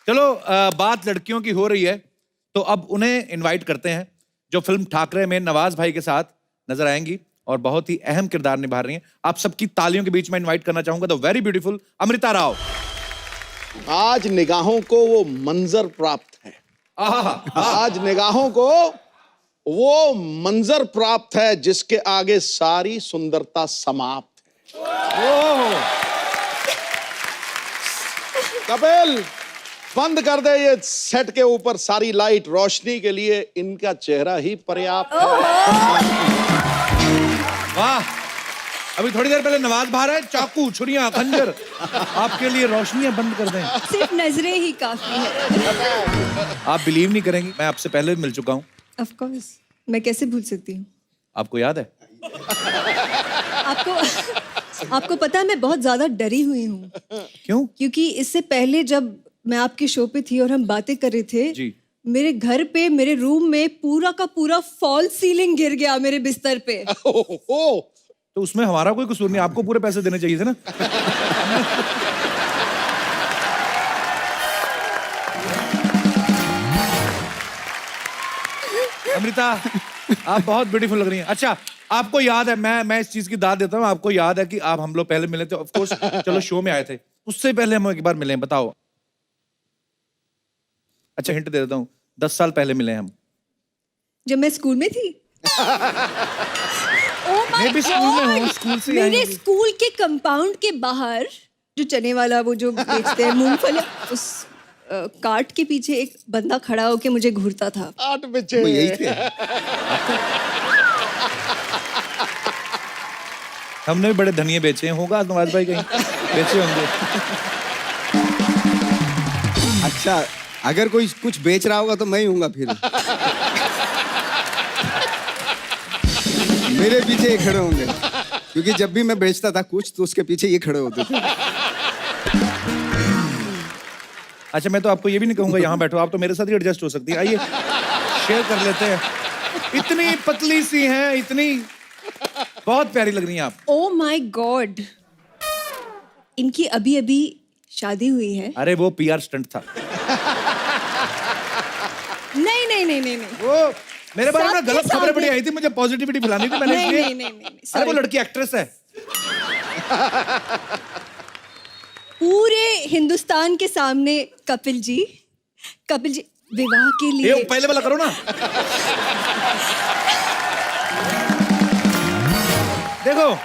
चलो, बात लड़कियों की हो रही है तो अब उन्हें इनवाइट करते हैं जो फिल्म ठाकरे में नवाज भाई के साथ नजर आएंगी और बहुत ही अहम किरदार निभा रही हैं। आप सबकी तालियों के बीच में इनवाइट करना चाहूंगा the very beautiful Amrita Rao. आज निगाहों को वो मंजर प्राप्त है, आज निगाहों को वो मंजर प्राप्त है जिसके आगे सारी सुंदरता समाप्त है। कपिल, बंद कर दे ये सेट के ऊपर सारी लाइट, रोशनी के लिए इनका चेहरा ही पर्याप्त है। वाह, अभी थोड़ी देर पहले नवाज बाहर है, चाकू छुरियां खंजर, आपके लिए रोशनियां बंद कर दें। सिर्फ नजरें ही काफी है। आप बिलीव नहीं करेंगी, मैं आपसे पहले भी मिल चुका हूँ। ऑफ कोर्स, मैं कैसे भूल सकती हूँ? आपको याद है? आपको पता है मैं बहुत ज्यादा डरी हुई हूँ। क्यों? क्योंकि इससे पहले जब मैं आपके शो पे थी और हम बातें कर रहे थे जी, मेरे घर पे, मेरे रूम में पूरा का पूरा फॉल सीलिंग गिर गया मेरे बिस्तर पे। तो उसमें हमारा कोई कसूर नहीं, आपको पूरे पैसे देने चाहिए थे ना। अमृता, आप बहुत ब्यूटीफुल लग रही हैं। अच्छा, आपको याद है, मैं इस चीज की दाद देता हूँ, आपको याद है कि आप हम लोग पहले मिले थे, ऑफ कोर्स, चलो शो में आए थे, उससे पहले हम एक बार मिले हैं, बताओ। अच्छा, हिंट दे देता हूँ, 10 साल पहले मिले हम। जब मैं स्कूल में थी। Oh my मैं भी स्कूल में हूँ, God! स्कूल से मेरे आएंगे। स्कूल के कंपाउंड के बाहर जो चने वाला वो जो बेचते हैं मूंगफली, उस कार्ट के पीछे एक बंदा खड़ा होके मुझे घूरता था। आठ बच्चे वो यही थे। हमने भी बड़े धनिये बेचे हैं, होगा नवाज भाई कहीं बेचे होंगे। अच्छा, अगर कोई कुछ बेच रहा होगा तो मैं ही हूँगा फिर। मेरे पीछे ये खड़े होंगे, क्योंकि जब भी मैं बेचता था कुछ तो उसके पीछे ये खड़े होते थे। अच्छा, मैं तो आपको ये भी नहीं कहूंगा यहाँ बैठो, आप तो मेरे साथ ही एडजस्ट हो सकती है। आइए शेयर कर लेते हैं। इतनी पतली सी हैं, इतनी बहुत प्यारी लग रही हैं आप। ओ माय गॉड, इनकी अभी अभी शादी हुई है। अरे वो पीआर स्टंट था। नहीं नहीं नहीं नहीं नहीं, वो मेरे बारे में सबके गलत खबरें बड़ी सामने। आई थी, मुझे पॉजिटिविटी फैलानी थी, मैंने नहीं, इसलिए। नहीं, नहीं, नहीं, नहीं, अरे वो sorry। लड़की एक्ट्रेस है। पूरे हिंदुस्तान के सामने कपिल जी विवाह के लिए। ये पहले वाला करो ना। देखो,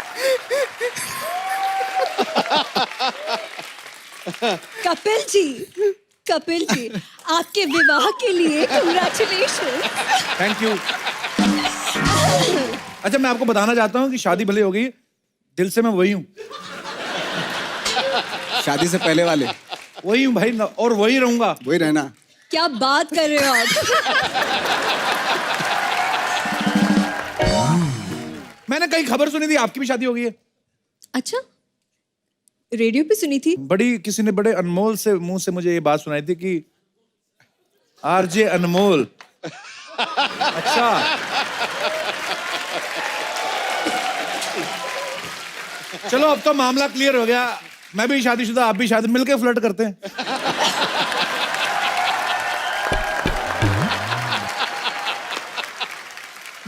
कपिल जी आपके विवाह के लिए कांग्रेचुलेशन। Thank you. अच्छा, मैं आपको बताना चाहता हूँ कि शादी भले हो गई, दिल से मैं वही हूँ। शादी से पहले वाले वही हूँ भाई, और वही रहूंगा। वही रहना। क्या बात कर रहे हो आप? मैंने कहीं खबर सुनी थी आपकी भी शादी हो गई है। अच्छा, रेडियो पे सुनी थी। बड़ी किसी ने बड़े अनमोल से मुंह से मुझे ये बात सुनाई थी कि आरजे अनमोल। अच्छा, चलो अब तो मामला क्लियर हो गया। मैं भी शादीशुदा, आप भी शादी, मिलके फ्लर्ट करते हैं।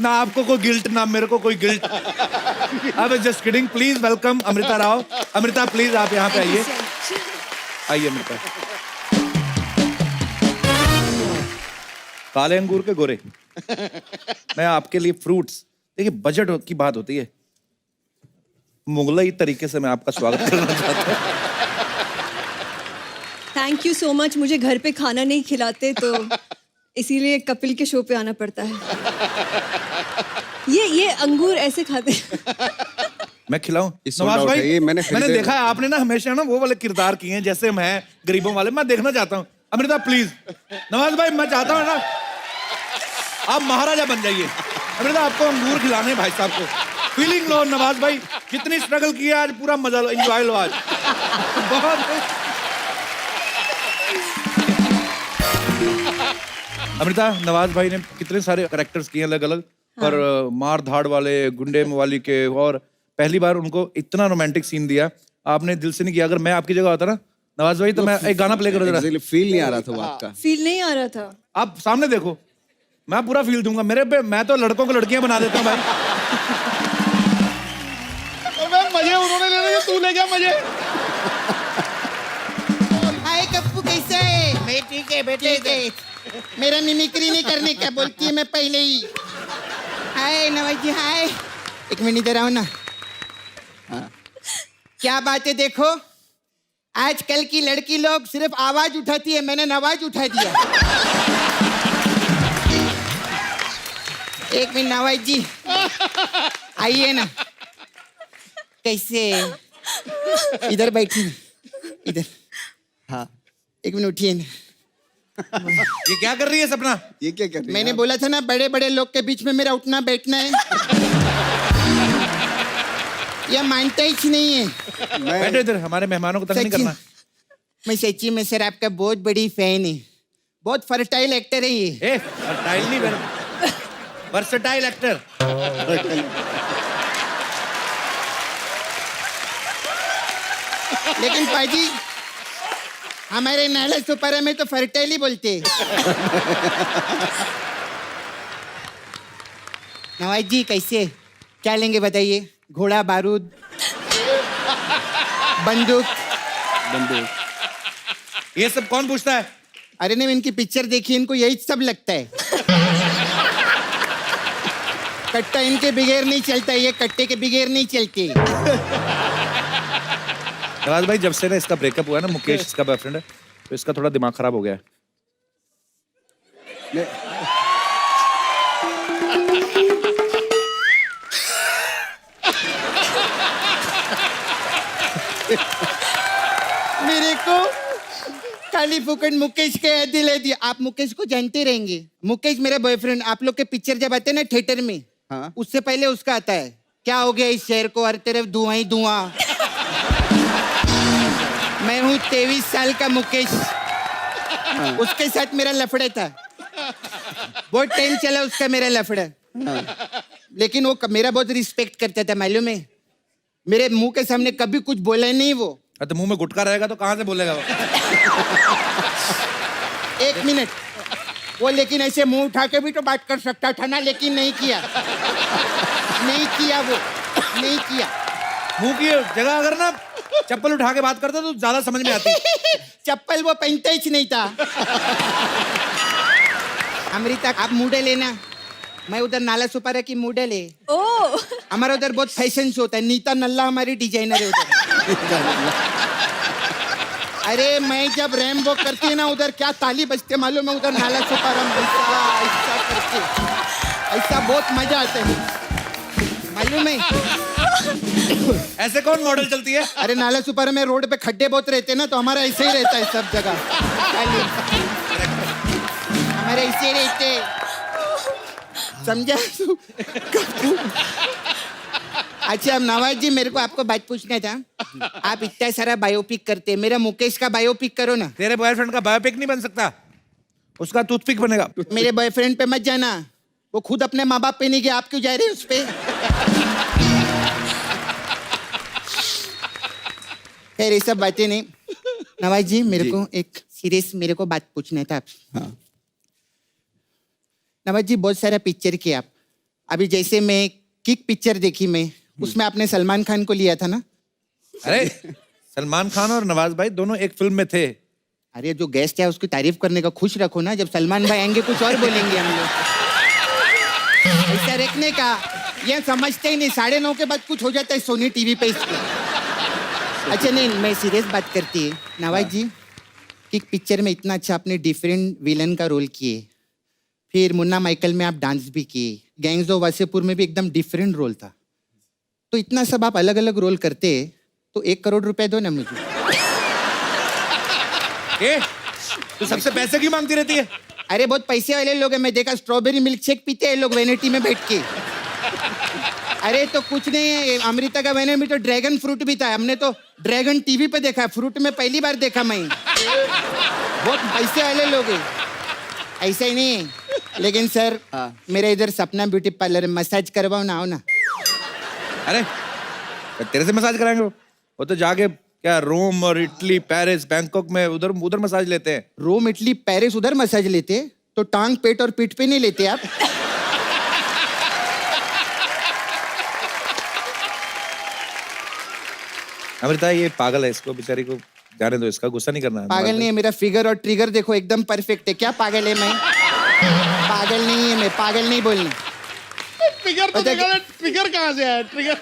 ना आपको कोई गिल्ट, ना मेरे को कोई गिल्ट। अब just kidding. Please welcome Amrita Rao. Amrita please आप यहाँ पे आइए। आइए अमृता। काले अंगूर के गोरे। मैं आपके लिए फ्रूट्स, देखिए बजट की बात होती है, मुगलई तरीके से मैं आपका स्वागत करना चाहता हूँ। Thank you so much. मुझे घर पे खाना नहीं खिलाते तो इसीलिए कपिल के शो पे आना पड़ता है। ये अंगूर ऐसे खाते मैं खिलाऊं? sold नवाज out भाई, है, ये मैंने मैंने खरीदे देखा है आपने ना हमेशा ना वो वाले किरदार किए हैं जैसे मैं गरीबों वाले। मैं देखना चाहता हूँ। अमृता प्लीज। नवाज भाई मैं चाहता हूँ ना आप महाराजा बन जाइए। अमृता आपको अंगूर खिलाने भाई साहब को। फीलिंग लो नवाज भाई, कितनी स्ट्रगल की है आज, पूरा मजा लो, एंजॉय लो आज। बहुत। अमृता, नवाज भाई ने कितने सारे कैरेक्टर्स किए अलग अलग, पर मार धाड़ वाले, गुंडे मवाली के, और पहली बार उनको इतना रोमांटिक सीन दिया आपने, दिल से नहीं किया। अगर मैं आपकी जगह होता ना नवाज भाई तो मैं एक गाना प्ले करो जरा। फील नहीं आ रहा था वो आपका। फील नहीं आ रहा था। आप सामने देखो, मैं पूरा फील दूंगा। मेरे पे मैं तो लड़कों को लड़कियां बना देता हूँ भाई। मजे उन्होंने ले लिए, तू ले गया मजे। हाय कप्पू, कैसे है? मैं ठीक है बेटे। मेरा मिमिक्री नहीं करने क्या बोलती है मैं पहले ही। हाय नवाज जी, हाय। एक मिनट इधर आओ ना। क्या बात है, देखो आजकल की लड़की लोग सिर्फ आवाज उठाती है, मैंने नवाज उठा दिया। एक मिनट नवाज जी, आइए ना। कैसे? इधर बैठी ना, इधर। हाँ, एक मिनट उठिए ना। ये क्या कर रही है सपना? ये क्या कर रही है? मैंने बोला था ना बड़े बड़े लोग के बीच में मेरा उठना बैठना है। ये मानता ही नहीं है। बैठो इधर, हमारे मेहमानों को तंग नहीं करना। मैं सच्ची में सर आपका बहुत बड़ी फैन है। बहुत फर्टाइल एक्टर है ये। फर्टाइल नहीं, वर्सेटाइल एक्टर। लेकिन पाजी हमारे नाला सुपारा में तो फर्टाइल ही बोलते हैं। नवाज जी कैसे, क्या लेंगे बताइए? घोड़ा, बारूद, बंदूक। ये सब कौन पूछता है? अरे नहीं, इनकी पिक्चर देखी, इनको यही सब लगता है। कट्टा इनके बगैर नहीं चलता, ये कट्टे के बगैर नहीं चलते। नवाज भाई, जब से ना इसका ब्रेकअप हुआ है ना, मुकेश इसका बॉयफ्रेंड है, तो इसका थोड़ा दिमाग खराब हो गया है। मेरे को खाली फुकट मुकेश के याद दिला दिया। आप मुकेश को जानते रहेंगे। मुकेश मेरा बॉयफ्रेंड। आप लोग के पिक्चर जब आते हैं ना थिएटर में, हाँ। उससे पहले उसका आता है, क्या हो गया इस शहर को, हर तरफ धुआं ही धुआं। मैं हूँ 23 साल का मुकेश। हाँ। उसके साथ मेरा लफड़ा था, बहुत टाइम चला उसका मेरा लफड़ा। हाँ। लेकिन वो मेरा बहुत रिस्पेक्ट करता था, मालूम है। मेरे मुंह के सामने कभी कुछ बोला नहीं वो। तो मुंह में गुटका रहेगा तो कहाँ से बोलेगा वो? एक मिनट, वो लेकिन ऐसे मुंह उठा के भी तो बात कर सकता था ना, लेकिन नहीं किया। नहीं किया वो, नहीं किया। मुंह की जगह अगर ना चप्पल उठा के बात करता तो ज्यादा समझ में आती। चप्पल वो पहनता ही नहीं था। अमृता, आप मॉडल है ना, मैं उधर नाला सुपारा की मॉडल है। ओ, हमारा उधर बहुत फैशन शो होता है। नीता नल्ला हमारी डिजाइनर है उधर। अरे मैं जब रैम वॉक करती है ना, उधर क्या ताली बजते मालूम है, उधर नाला सुपारा में ऐसा करके, ऐसा बहुत मजा आता है मालूम है। ऐसे कौन मॉडल चलती है? अरे नाला सुपारा में रोड पे खड्डे बहुत रहते हैं ना, तो हमारा ऐसे ही रहता है सब जगह। हमारे ऐसे रहते, समझा? अच्छा अब नवाज जी मेरे को आपको बात पूछना था। आप इतना सारा बायोपिक करते हैं, मेरा मुकेश का बायोपिक करो ना। तेरे बॉयफ्रेंड का बायोपिक नहीं बन सकता, उसका टूथपिक बनेगा। मेरे बॉयफ्रेंड पे मत जाना, वो खुद अपने माँ बाप पे नहीं गया, आप क्यों जा रहे हैं उस पे? खैर ये सब बातें नहीं। नवाज जी मेरे को एक सीरियस मेरे को बात पूछना था आपसे। हाँ। नवाज जी बहुत सारा पिक्चर किया आप, अभी जैसे मैं किक पिक्चर देखी मैं, उसमें आपने सलमान खान को लिया था ना? अरे सलमान खान और नवाज भाई दोनों एक फिल्म में थे। अरे जो गेस्ट है उसकी तारीफ करने का खुश रखो ना, जब सलमान भाई आएंगे कुछ और बोलेंगे हम लोग। ऐसा रखने का, ये समझते ही नहीं, 9:30 के बाद कुछ हो जाता है सोनी टीवी पे इसको। अच्छा नहीं, मैं सीरियस बात करती है नवाज जी। किक पिक्चर में इतना अच्छा आपने डिफरेंट विलन का रोल किए, फिर मुन्ना माइकल में आप डांस भी किए, गैंग्स ऑफ वासेपुर में भी एकदम डिफरेंट रोल था। तो इतना सब आप अलग अलग रोल करते तो 1 करोड़ रुपए दो ना मुझे। तो सबसे पैसे क्यों मांगती रहती है? अरे बहुत पैसे वाले लोग हैं, मैं देखा स्ट्रॉबेरी मिल्क शेक पीते हैं लोग वैनिटी में बैठ के। अरे तो कुछ नहीं है, अमृता का वैनिटी में तो ड्रैगन फ्रूट भी था, हमने तो ड्रैगन टीवी पे देखा, फ्रूट में पहली बार देखा मैं। बहुत पैसे वाले लोग हैं, ऐसा ही नहीं है। लेकिन सर मेरा इधर सपना ब्यूटी पार्लर मसाज करवाओ ना, आओ ना। अरे तेरे से मसाज कराएंगे? वो तो जाके क्या रोम और इटली पेरिस बैंकॉक में उधर उधर मसाज लेते हैं। रोम इटली पेरिस उधर मसाज लेते, तो टांग पेट और पीठ पे नहीं लेते आप? अमृता ये पागल है, इसको बेचारी को जाने दो, इसका गुस्सा नहीं करना है। पागल नहीं है, मेरा फिगर और ट्रिगर देखो एकदम परफेक्ट है। क्या पागल है मैं? पागल नहीं है मैं, पागल नहीं बोलना। ट्रिगर तो देखा, ट्रिगर कहाँ से आया? ट्रिगर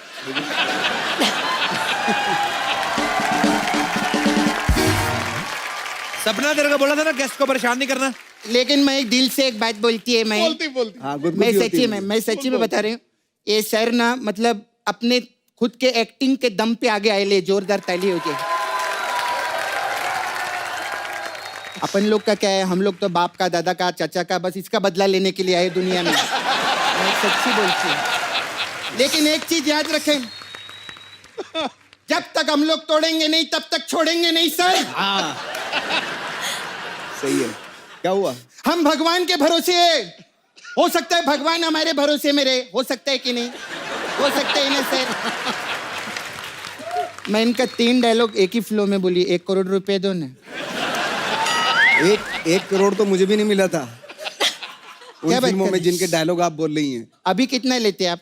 सपना तेरे को बोला था ना गेस्ट को परेशान नहीं करना। लेकिन मैं एक दिल से एक बात बोलती है, मैं बोलती हाँ, मैं सच्ची में बता रही हूँ, ये सर ना मतलब अपने खुद के एक्टिंग के दम पे आगे आए ले, जोरदार ताली हो जाए। अपन लोग का क्या है, हम लोग तो बाप का, दादा का, चाचा का, बस इसका बदला लेने के लिए आए दुनिया में। मैं सच्ची बोलती हूँ। लेकिन एक चीज याद रखें, जब तक हम लोग तोड़ेंगे नहीं तब तक छोड़ेंगे नहीं सर। सही है। क्या हुआ? हम भगवान के भरोसे है, हो सकता है भगवान हमारे भरोसे में रहे, हो सकता है कि नहीं? हो सकता है ना सर? मैं इनका 3 डायलॉग एक ही फ्लो में बोली, 1 करोड़ रुपए दो ना। 1 करोड़ तो मुझे भी नहीं मिला था उन क्या बात फिल्मों कर में रही? जिनके डायलॉग आप बोल रही हैं। अभी कितना लेते आप?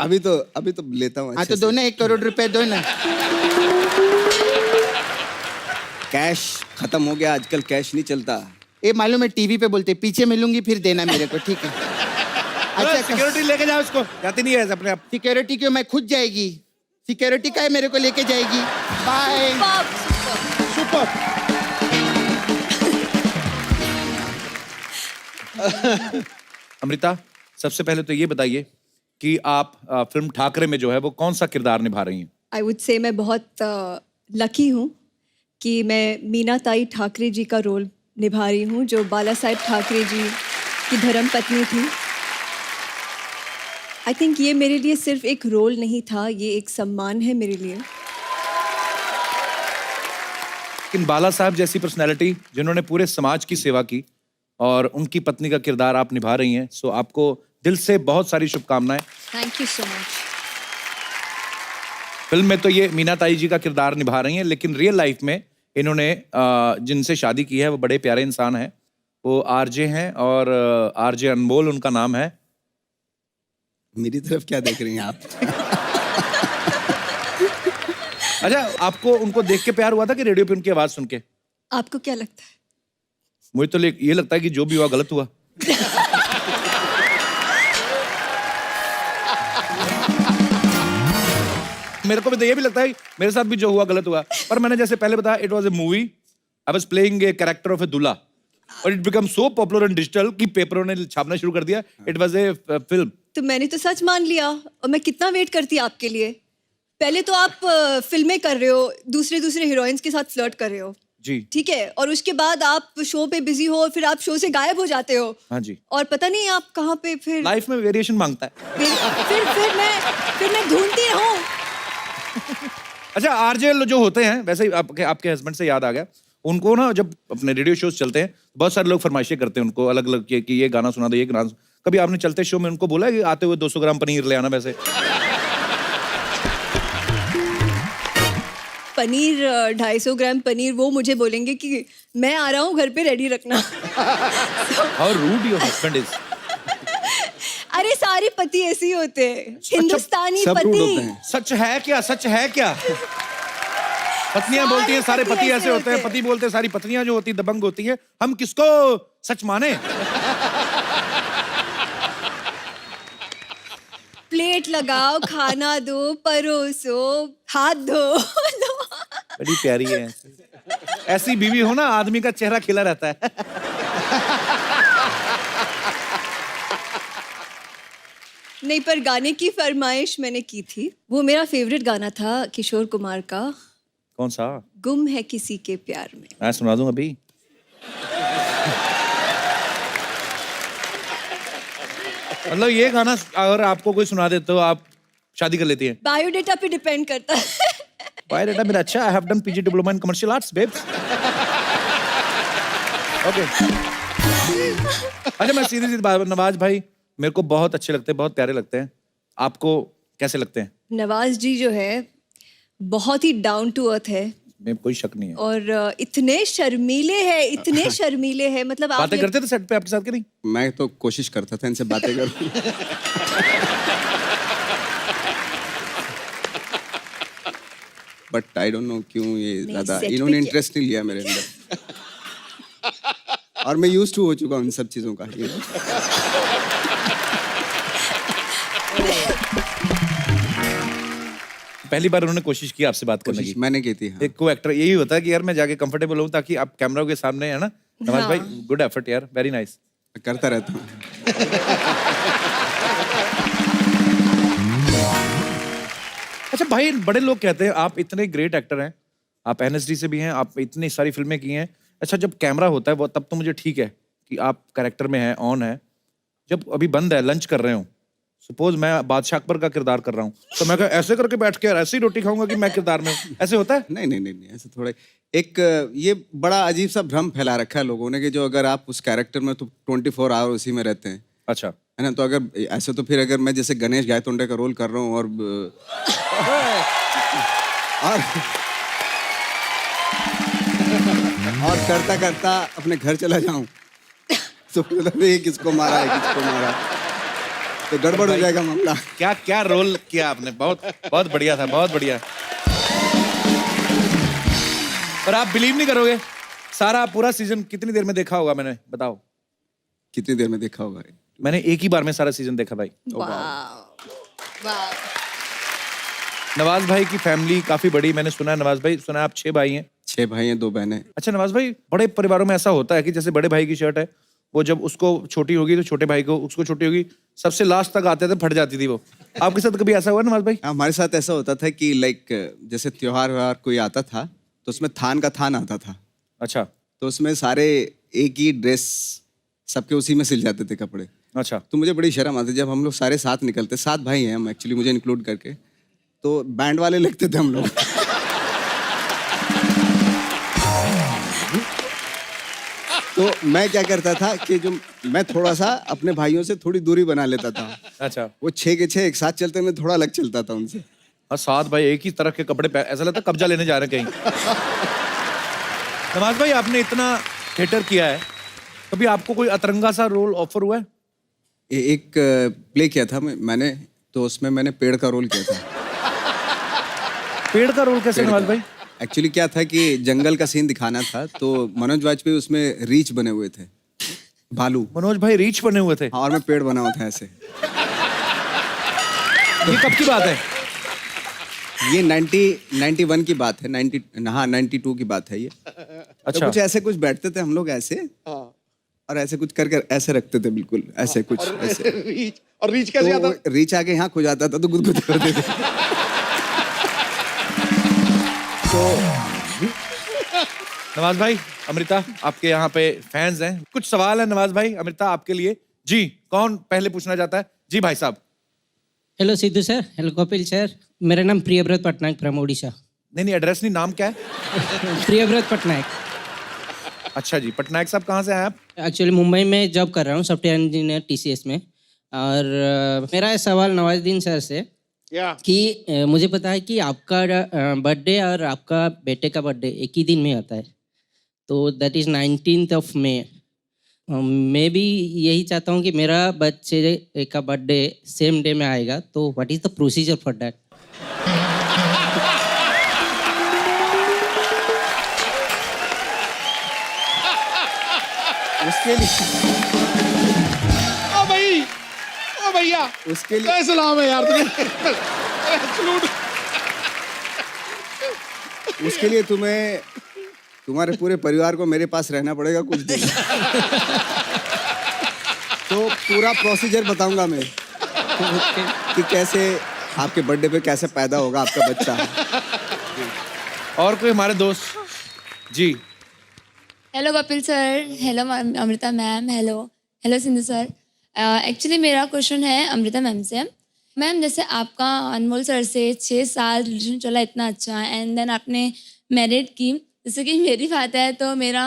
अभी तो लेता हूँ। हाँ तो दो ना, 1 करोड़ रुपए दो ना। कैश खत्म हो गया, आजकल कैश नहीं चलता। ये मालूम है, टीवी पे बोलते पीछे मिलूंगी फिर देना मेरे को, ठीक है? अच्छा सिक्योरिटी लेके जाओ इसको, जाती नहीं है अपने आप। सिक्योरिटी क्यों, मैं खुद जाएगी। सिक्योरिटी का है मेरे को लेके जाएगी। बाय। सुपर। अमृता सबसे पहले तो ये बताइए कि आप फिल्म ठाकरे में जो है वो कौन सा किरदार निभा रही हैं? आई वुड से मैं बहुत लकी हूँ कि मैं मीना ताई ठाकरे जी का रोल निभा रही हूँ, जो बाला साहेब ठाकरे जी की धर्म पत्नी थी। आई थिंक ये मेरे लिए सिर्फ एक रोल नहीं था, ये एक सम्मान है मेरे लिए। लेकिन बाला साहब जैसी पर्सनैलिटी जिन्होंने पूरे समाज की सेवा की और उनकी पत्नी का किरदार आप निभा रही हैं, सो आपको दिल से बहुत सारी शुभकामनाएं। Thank you so much. Film में तो ये मीना ताई जी का किरदार निभा रही हैं, लेकिन रियल लाइफ में इन्होंने जिनसे शादी की है वो बड़े प्यारे इंसान हैं, वो आरजे हैं और आरजे अनमोल उनका नाम है। मेरी तरफ क्या देख रही हैं आप? अच्छा, आपको उनको देख के प्यार हुआ था कि रेडियो पे उनकी आवाज सुन के? आपको क्या लगता है? मुझे तो ये लगता है कि जो भी हुआ गलत हुआ। मेरे को भी तो ये भी लगता है मेरे साथ भी जो हुआ गलत हुआ, पर मैंने जैसे पहले बताया, it was a movie, I was playing a character of a दूल्हा, और it become so popular and digital कि पेपरों ने छापना शुरू कर दिया। It was a film. तो मैंने तो सच मान लिया, और मैं कितना वेट करती आपके लिए। पहले तो आप फिल्में कर रहे हो, दूसरे हीरोइंस के साथ फ्लर्ट कर रहे हो, जी। ठीक है, और उसके बाद आप शो पे बिजी हो और फिर आप शो से गायब हो जाते हो। हाँ जी। और पता नहीं आप कहाँ पे फिर लाइफ में वेरिएशन मांगता है। फिर मैं ढूंढती रहूं। अच्छा, आरजे जो होते हैं, वैसे ही आपके हस्बैंड से याद आ गया, उनको ना जब अपने रेडियो शोज चलते हैं, बहुत सारे लोग फरमाइशें करते हैं उनको अलग अलग कि ये गाना सुना दो, ये गाना। कभी आपने चलते शो में उनको बोला है कि आते हुए 200 ग्राम पनीर ले आना? वैसे पनीर 250 ग्राम पनीर, वो मुझे बोलेंगे कि मैं आ रहा हूँ, घर पे रेडी रखना। How rude your husband is. अरे सारे पति ऐसे ही होते हैं, हिंदुस्तानी सब रूड होते पति। हैं। सच है क्या? सच है क्या? पत्नियां बोलती हैं सारे पति ऐसे होते हैं, पति बोलते हैं सारी पत्नियां जो होती हैं दबंग होती हैं। हम किसको सच माने? प्लेट लगाओ, खाना दो, परोसो, हाथ धो। बड़ी प्यारी है। ऐसी बीवी हो ना, आदमी का चेहरा खिला रहता है। नहीं, पर गाने की फरमाइश मैंने की थी। वो मेरा फेवरेट गाना था किशोर कुमार का, कौन सा? गुम है किसी के प्यार में। मैं सुना दूं अभी। मतलब ये गाना अगर आपको कोई सुना दे तो आप शादी कर लेती हैं? बायोडेटा पे डिपेंड करता है। बायोडेटा मेरा अच्छा, I have done PG diploma in commercial arts babes. Okay. अच्छा, मैं सीधी सीधी बात, नवाज भाई मेरे को बहुत अच्छे लगते हैं, बहुत प्यारे लगते हैं। आपको कैसे लगते हैं? नवाज जी जो है बहुत ही डाउन टू अर्थ है, मैं कोई शक नहीं है। और इतने शर्मीले हैं, इतने शर्मीले हैं, मतलब बातें करते थे सेट पे आपके साथ कि नहीं? मैं तो कोशिश करता था इनसे बातें करूं। बट आई डोंट नो क्यों ये नहीं, ज्यादा set पे इन्होंने क्या- इंटरेस्ट नहीं लिया मेरे अंदर। और मैं यूज्ड टू हो चुका हूं इन सब चीजों का, you know? पहली बार उन्होंने कोशिश की आपसे बात करने कोशिश की। मैंने की थी, हाँ। एक को एक्टर यही होता है कि यार मैं जाके कंफर्टेबल हूं ताकि आप कैमरा के सामने, है ना? नवाज हाँ। भाई गुड एफर्ट यार, वेरी नाइस। करता रहता हूँ। अच्छा भाई, बड़े लोग कहते हैं आप इतने ग्रेट एक्टर हैं, आप एनएसडी से भी हैं, आप इतनी सारी फिल्में की हैं। अच्छा, जब कैमरा होता है वो तब तो मुझे ठीक है कि आप कैरेक्टर में हैं, ऑन है। जब अभी बंद है, लंच कर रहे हो, सपोज मैं बादशाह अकबर का किरदार कर रहा हूँ, तो मैं ऐसे करके बैठ के ऐसे ही रोटी खाऊंगा कि मैं किरदार में हूं। ऐसे होता है? नहीं नहीं नहीं नहीं, ऐसे थोड़े एक ये बड़ा अजीब सा भ्रम फैला रखा है लोगों ने कि जो अगर आप उस कैरेक्टर में तो 24 आवर उसी में रहते हैं, अच्छा है ना? तो अगर ऐसे तो फिर अगर मैं जैसे गणेश गायतोंडे का रोल कर रहा हूँ और करता करता अपने घर चला जाऊं तो मतलब ये किसको मारा है, किसको मारा, तो गड़बड़ हो जाएगा मामला। क्या क्या रोल किया आपने, बहुत बहुत बढ़िया था, बहुत बढ़िया। पर आप बिलीव नहीं करोगे, सारा पूरा सीजन कितनी देर में देखा होगा मैंने, बताओ? कितनी देर में देखा होगा? मैंने एक ही बार में सारा सीजन देखा भाई। वाह। नवाज भाई की फैमिली काफी बड़ी, मैंने सुना है नवाज भाई, सुना है आप 6 भाई हैं? 6 भाई हैं, 2 बहनें। अच्छा नवाज भाई, बड़े परिवारों में ऐसा होता है कि जैसे बड़े भाई की शर्ट है, वो जब उसको छोटी होगी तो छोटे भाई को, उसको छोटी होगी, सबसे लास्ट तक आते थे, फट जाती थी वो। आपके साथ कभी ऐसा हुआ नवाज भाई? हमारे साथ ऐसा होता था कि लाइक जैसे त्योहार व्योहार कोई आता था तो उसमें थान का थान आता था। अच्छा। तो उसमें सारे एक ही ड्रेस, सबके उसी में सिल जाते थे कपड़े। अच्छा। तो मुझे बड़ी शर्म आती जब हम लोग सारे साथ निकलते, 7 भाई हैं हम एक्चुअली, मुझे इंक्लूड करके, तो बैंड वाले लगते थे हम लोग। तो मैं क्या करता था कि जो मैं थोड़ा सा अपने भाइयों से थोड़ी दूरी बना लेता था। अच्छा। वो 6 के 6 एक साथ चलते, मैं थोड़ा अलग चलता था उनसे। हाँ, 7 भाई एक ही तरह के कपड़े ऐसा लगता कब्जा लेने जा रहे हैं कहीं। नवाज भाई, आपने इतना थिएटर किया है, कभी आपको कोई अतरंगा सा रोल ऑफर हुआ है? एक प्ले किया था मैंने, तो उसमें मैंने पेड़ का रोल किया था। पेड़ का रोल कैसे नवाज भाई? एक्चुअली क्या था कि जंगल का सीन दिखाना था, तो मनोज वाजपेयी उसमें रीच बने हुए थे, भालू। मनोज भाई रीच बने हुए थे? हाँ, और मैं पेड़ बना हुआ था ऐसे। ये कब की बात है? ये 91 की बात है, 92 की बात है ये। अच्छा। तो कुछ ऐसे कुछ बैठते थे हम लोग ऐसे, और ऐसे कुछ करके ऐसे रखते थे, बिल्कुल ऐसे कुछ ऐसे। रीच कैसे आता? तो रीच आके यहाँ खो जाता था तो गुदगुद करते थे। नवाज भाई, अमृता आपके यहाँ पे फैंस हैं, कुछ सवाल है नवाज भाई अमृता आपके लिए। जी, कौन पहले पूछना चाहता है? जी भाई साहब। Hello Sidhu sir, hello Kapil sir, मेरा नाम प्रियव्रत पटनायक फ्रॉम ओडिशा। नहीं, एड्रेस नहीं, नाम क्या है? प्रियव्रत पटनायक। अच्छा जी, पटनायक साहब कहाँ से हैं आप? एक्चुअली मुंबई में जॉब कर रहा हूँ, सॉफ्टवेयर इंजीनियर TCS में। और मेरा सवाल नवाजुद्दीन सर से कि मुझे पता है कि आपका बर्थडे और आपका बेटे का बर्थडे एक ही दिन में आता है, तो दैट इज़ 19th May। मैं भी यही चाहता हूँ कि मेरा बच्चे का बर्थडे सेम डे में आएगा, तो what is the procedure for that? उसके लिए ओ भैया उसके लिए क्या सलाम है यार तुम्हें। सलूट। उसके लिए तुम्हें तुम्हारे पूरे परिवार को मेरे पास रहना पड़ेगा कुछ दिन। तो पूरा प्रोसीजर बताऊंगा मैं कि कैसे आपके बर्थडे पे कैसे पैदा होगा आपका बच्चा। और कोई हमारे दोस्त? जी। Hello Kapil sir, hello Amrita ma'am, hello Sindhu sir. Actually मेरा क्वेश्चन है अमृता मैम से। मैम, जैसे आपका अनमोल सर से 6 साल रिलेशन चला, इतना अच्छा, एंड देन आपने मैरिड की। जैसे कि मेरी बात है तो मेरा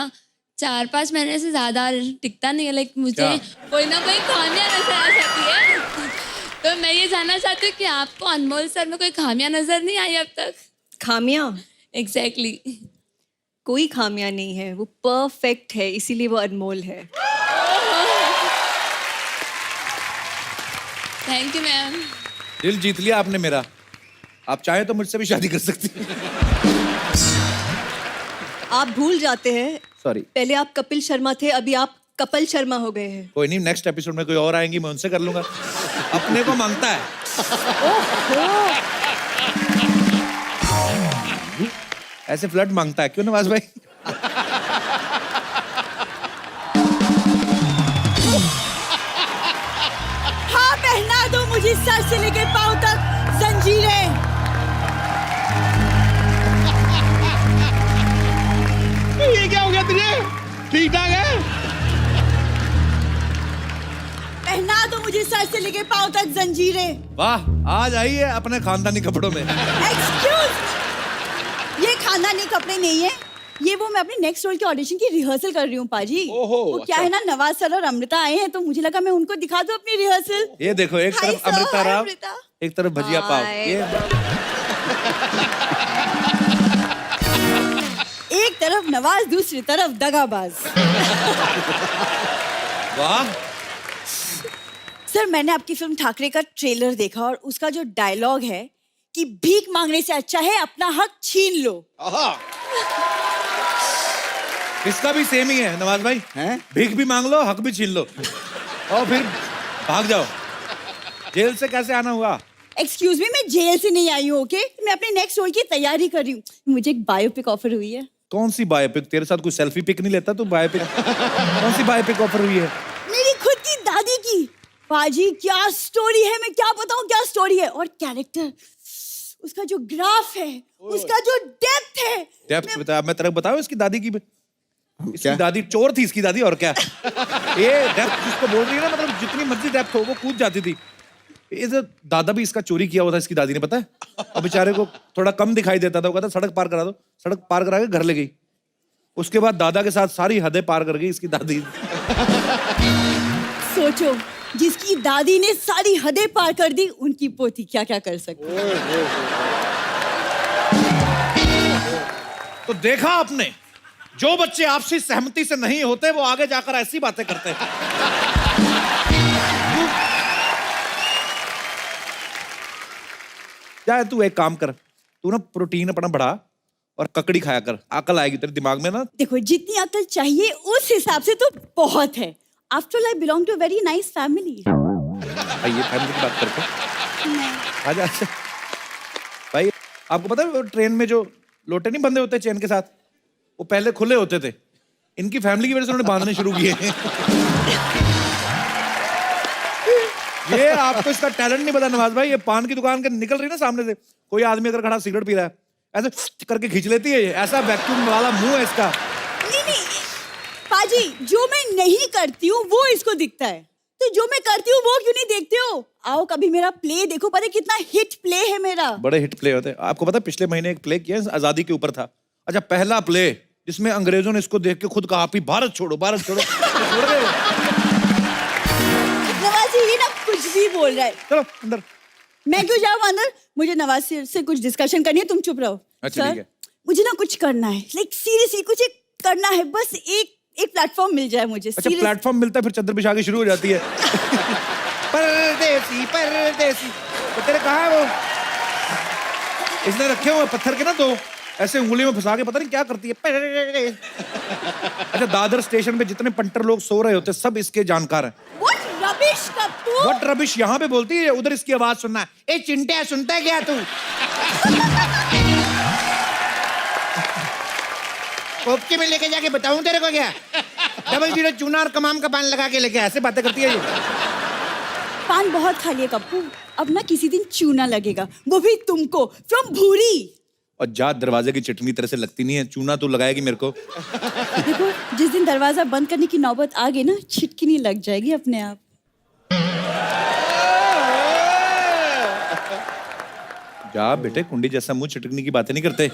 4-5 महीने से ज़्यादा टिकता नहीं है, लाइक मुझे कोई ना कोई खामियां नजर आ जाती है। तो मैं ये जानना चाहती हूँ कि आपको अनमोल सर में कोई खामियां नजर नहीं आई अब तक? खामियां? एग्जैक्टली। कोई खामियां नहीं है, वो परफेक्ट है, इसीलिए वो अनमोल है। Thank you ma'am. दिल जीत लिया आपने मेरा। आप चाहे तो मुझसे भी शादी कर सकती हैं। आप भूल जाते हैं, सॉरी, पहले आप कपिल शर्मा थे, अभी आप कपिल शर्मा हो गए हैं। कोई नहीं, नेक्स्ट एपिसोड में कोई और आएंगी, मैं उनसे कर लूंगा। अपने को मांगता है। ऐसे फ्लर्ट मांगता है क्यों नवाज भाई? हाँ, पहना दो मुझे सर से लेके पांव तक जंजीरें। ये क्या हो गया तुझे? ठीक ठाक है? पहना दो मुझे सर से लेके पांव तक जंजीरें। वाह, आज आई है अपने खानदानी कपड़ों में। एक्सक्यूज, ये खानदानी कपड़े नहीं है, ये वो मैं अपने नेक्स्ट रोल के ऑडिशन की रिहर्सल कर रही हूँ पाजी। ओहो, वो क्या है ना, नवाज सर और अमृता आए हैं, तो मुझे लगा मैं उनको दिखा दूं अपनी रिहर्सल। ये देखो, एक हाय तरफ सर, अमृता हाय राव, अमृता। एक तरफ भजिया पाव। ये एक तरफ नवाज, दूसरी तरफ दगाबाज। वाह। सर, मैंने आपकी फिल्म ठाकरे का ट्रेलर देखा और उसका जो डायलॉग है कि भीख मांगने से अच्छा है अपना हक छीन लो। इसका भी सेम ही है नवाज भाई। हैं? भीख भी मांग लो, हक भी छीन लो, और फिर भाग जाओ। जेल से कैसे आना हुआ? एक्सक्यूज मी, मैं जेल से नहीं आई हूँ, ओके? मैं अपने नेक्स्ट रोल की तैयारी कर रही हूँ। मुझे एक बायोपिक ऑफर हुई है। कौन सी बायोपिक? तेरे साथ कोई सेल्फी पिक नहीं लेता तू? बायोपिक कौन सी बायोपिक ऑफर हुई है? मेरी खुद की दादी की। पाजी, क्या स्टोरी है, मैं क्या बताऊं क्या स्टोरी है। और कैरेक्टर, उसका जो ग्राफ है, उसका जो डेप्थ है। डेप्थ बता, मैं तेरे को बताऊं इसकी दादी की। इसकी क्या? दादी चोर थी, इसकी दादी, और क्या। ये डेप्थ जिसको बोल रही है ना, मतलब जितनी मर्जी डेप्थ हो वो कूद जाती थी। ये जो दादा भी इसका चोरी किया हुआ था इसकी दादी ने, पता है? अब बेचारे को थोड़ा कम दिखाई देता था, वो कहता सड़क पार करा दो, सड़क पार करा के घर ले गई। उसके बाद दादा के साथ सारी हदें पार कर गई इसकी दादी। सोचो, जिसकी दादी ने सारी हदें पार कर दी, उनकी पोती क्या क्या कर सकती है। तो देखा आपने, जो बच्चे आपसी सहमति से नहीं होते वो आगे जाकर ऐसी बातें करते हैं। क्या है, तू एक काम कर, तू ना प्रोटीन अपना बढ़ा और ककड़ी खाया कर, अकल आएगी तेरे दिमाग में ना। देखो, जितनी अकल चाहिए उस हिसाब से तो बहुत है। After all, I belong to very nice family. आइए फैमिली की बात करते हैं। आजा भाई, आपको पता है वो ट्रेन में जो लोटे नहीं बंधे होते चेन के साथ, वो पहले खुले होते थे। इनकी फैमिली की वजह से उन्होंने बांधने शुरू किए हैं। ये आपको इसका टैलेंट नहीं पता नवाज भाई। ये पान की दुकान के निकल रही ना सामने से, कोई आदमी अगर खड़ा सिगरेट पी रहा है, ऐसे करके खींच लेती है ये। ऐसा वैक्यूम वाला मुंह है इसका, पाजी, जो मैं नहीं करती हूँ वो इसको दिखता है, तो जो मैं करती हूँ वो क्यों नहीं देखते हो? आओ कभी मेरा प्ले देखो, पता है कितना हिट प्ले है मेरा। बड़े हिट प्ले होते हैं। आपको पता है पिछले महीने एक प्ले किया आजादी के ऊपर था। अच्छा, पहला प्ले जिसमें अंग्रेजों ने इसको देख के खुद कहा कि भारत छोड़ो, भारत छोड़ो। छोड़ गए। नवाज जी ये ना कुछ भी बोल रहा है। चलो अंदर। मैं क्यों जाऊँ अंदर? मुझे नवाज से कुछ डिस्कशन करनी है, तुम चुप रहो। अच्छा, ठीक है। मुझे ना कुछ करना है, लाइक सीरियसली कुछ एक करना है, बस एक प्लेटफॉर्म मिल जाए मुझे। अच्छा, प्लेटफॉर्म मिलता है फिर चद्दर बिछा के शुरू हो जाती है। परदेसी परदेसी, तो तेरे कहाँ है वो? इसने रखे हुए पत्थर के ना दो, ऐसे उंगली में फंसा के पता नहीं क्या करती है। अच्छा, दादर स्टेशन पे जितने पंटर लोग सो रहे होते सब इसके जानकार हैं। What rubbish, Kappu? What rubbish यहाँ पे बोलती है, उधर इसकी आवाज सुनना है। ए चिंटिया, सुनता है क्या तू? कोपचे में लेके जाके बताऊं तेरे को क्या? डबल जीरो चूना और कमाम का पान लगा के लेके ऐसे बातें करती है ये। पान बहुत खा लिया कप्पू, अब ना किसी दिन चूना लगेगा, वो भी तुमको, फ्रॉम भूरी। और जात दरवाजे की चटनी तरह से लगती नहीं है, चूना तू लगाएगी मेरे को। देखो जिस दिन दरवाजा बंद करने की नौबत आ गई ना, छिटकिनी लग जाएगी अपने आप। जा बेटे, कुंडी जैसा मुंह, छिटकनी की बातें नहीं करते।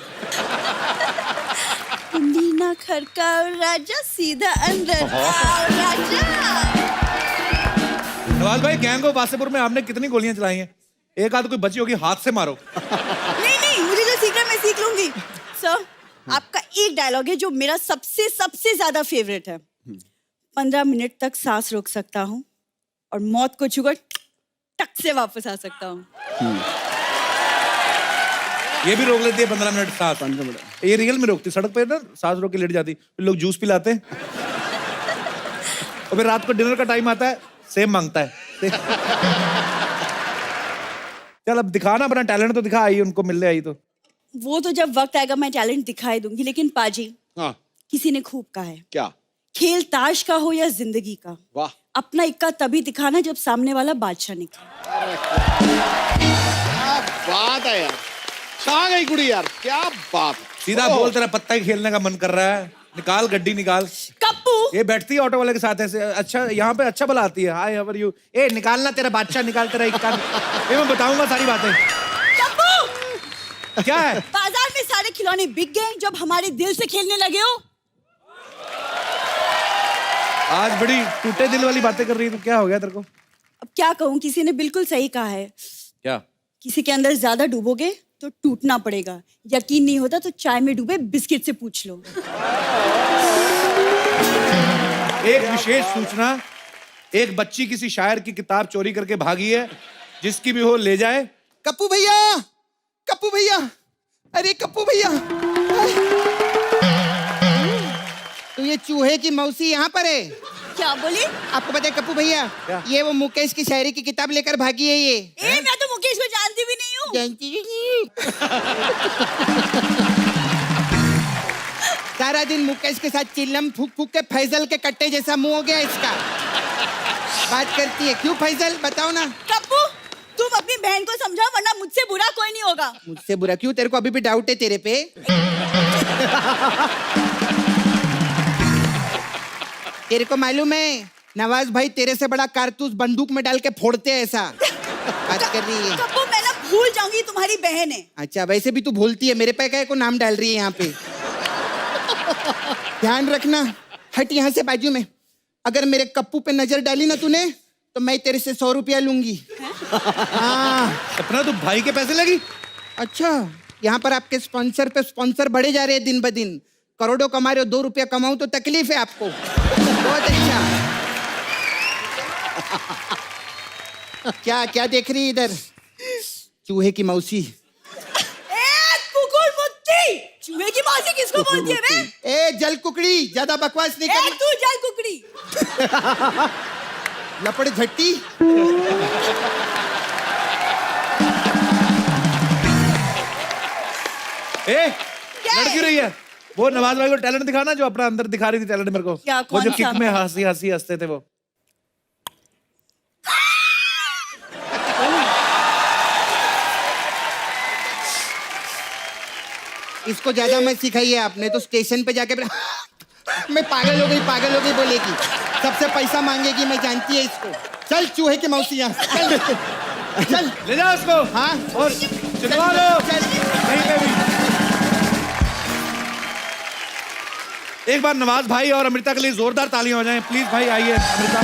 कुंडी ना खड़काओ राजा, सीधा अंदर आओ राजा। नवाज भाई, गैंग ऑफ वासेपुर में आपने कितनी गोलियां चलाई हैं? एक आध कोई बची होगी, हाथ से मारो। नहीं, मुझे जो सीख रहा मैं सीख लूंगी। सर, आपका एक डायलॉग है जो मेरा सबसे ज्यादा फेवरेट है। 15 मिनट तक सांस रोक सकता हूँ और मौत को छूकर टक से वापस आ सकता हूँ। ये भी रोक लेती है 15 मिनट सांस। 15 मिनट ये रियल में रोकती, सड़क पे ना सांस रोक के लेट जाती, फिर लोग जूस पिलाते हैं। और फिर रात को डिनर का टाइम आता है, सेम मांगता है। चल अब दिखाना अपना टैलेंट, तो दिखा, आई उनको मिलने आई तो। वो तो जब वक्त आएगा मैं टैलेंट दिखाई दूंगी, लेकिन पाजी, हाँ, किसी ने खूब कहा है, क्या? खेल ताश का हो या जिंदगी का, वाह, अपना इक्का तभी दिखाना जब सामने वाला बादशाह निकले। क्या बात है यार, कहाँ गई कुड़ी यार, क्या बात। सीधा बोल, तेरा पत्ता ही खेलने का मन कर रहा है, निकाल गड्डी निकाल। कप्पू, ये बैठती है ऑटो वाले के साथ ऐसे, अच्छा यहाँ पे अच्छा भला आती है, हाय हाउ आर यू, ए निकालना तेरा बादशाह, निकाल तेरा इक्का। ये मैं बताऊंगा सारी बातें। कप्पू, क्या है? बाजार में सारे खिलौने बिक गए जब हमारे दिल से खेलने लगे हो। आज बड़ी टूटे दिल वाली बातें कर रही है, तो क्या हो गया तेरे को? अब क्या कहूँ, किसी ने बिल्कुल सही कहा है, क्या? किसी के अंदर ज्यादा डूबोगे तो टूटना पड़ेगा, यकीन नहीं होता तो चाय में डूबे बिस्किट से पूछ लो। एक विशेष सूचना, एक बच्ची किसी शायर की किताब चोरी करके भागी है, जिसकी भी हो ले जाए। कप्पू भैया, कप्पू भैया, अरे कप्पू भैया, तो ये चूहे की मौसी यहाँ पर है? क्या बोली? आपको पता है कप्पू भैया, ये वो मुकेश की शायरी की किताब लेकर भागी है ये। मैं तो मुकेश को जानती भी नहीं हूँ। जानती भी नहीं। सारा दिन मुकेश के साथ चिल्लम फूक फूक के फैजल के कट्टे जैसा मुंह हो गया इसका। बात करती है, क्यों फैजल, बताओ ना। कप्पू, तुम अपनी बहन को समझाओ, वरना मुझसे बुरा कोई नहीं होगा। मुझसे बुरा क्यों? तेरे को अभी भी डाउट है तेरे पे? तेरे को मालूम है नवाज भाई तेरे से बड़ा कारतूस बंदूक में डाल के फोड़ते हैं, ऐसा बात कर रही है। कप्पू, मैं ना भूल जाऊंगी तुम्हारी बहन है। अच्छा, वैसे भी तू भूलती है, मेरे पे क्या को नाम डाल रही है यहाँ पे। ध्यान रखना, हट यहाँ से बाजू में। अगर मेरे कप्पू पे नजर डाली ना तूने तो मैं तेरे से 100 रुपया लूंगी। हाँ। अपना तो भाई के पैसे लगी। अच्छा, यहाँ पर आपके स्पॉन्सर पे स्पॉन्सर बढ़े जा रहे हैं दिन ब दिन। करोड़ों कमा रहे हो, 2 रुपया कमाऊं तो तकलीफ है आपको। बहुत अच्छा। क्या क्या देख रही है इधर? चूहे की मौसी। चूहे की मौसी किसको बोलती है बे? ए जल कुकड़ी, ज्यादा बकवास नहीं करना। तू जल कुकड़ी। लपड़ झट्टी। लड़ क्यों रही है? वो नवाज भाई को टैलेंट दिखाना जो अपना अंदर दिखा रही थी टैलेंट मेरे को। क्या, वो जो कौन किक सा? में हंसी हंसी हंसते थे वो। इसको ज्यादा मत सिखाइए आपने, तो स्टेशन पे जाके मैं पागल हो गई बोलेगी, सबसे पैसा मांगेगी, मैं जानती है इसको। चल चूहे की मौसी यहाँ से, चल चल ले जाओ उसको। हाँ और चिनवा लो कहीं पे भी। एक बार नवाज भाई और अमृता के लिए जोरदार तालियां हो जाएं प्लीज। भाई आइए अमृता।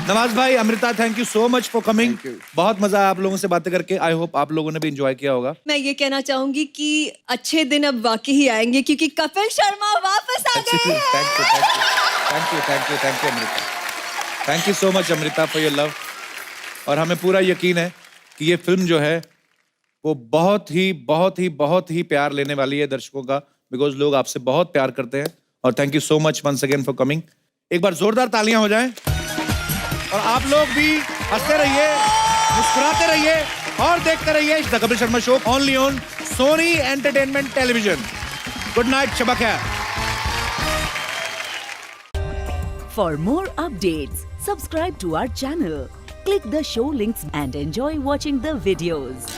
नवाज भाई, Amrita, thank you so much for coming. बहुत मजा आया आप लोगों से बातें करके। आई होप आप लोगों ने भी एंजॉय किया होगा। मैं ये कहना चाहूंगी कि अच्छे दिन अब वाकई ही आएंगे क्योंकि कपिल शर्मा वापस आ गए हैं। Thank you Amrita. Thank you so much Amrita for your love. और हमें पूरा यकीन है कि ये फिल्म जो है वो बहुत ही प्यार लेने वाली है दर्शकों का, बिकॉज लोग आपसे बहुत प्यार करते हैं। और thank you so much once again for coming. एक बार जोरदार तालियां हो जाएं और आप लोग भी हंसते रहिए, मुस्कुराते रहिए और देखते रहिए the Kapil Sharma show only on Sony Entertainment Television. Good night, शबा खैर। For more updates, subscribe to our channel, click the show links and enjoy watching the videos.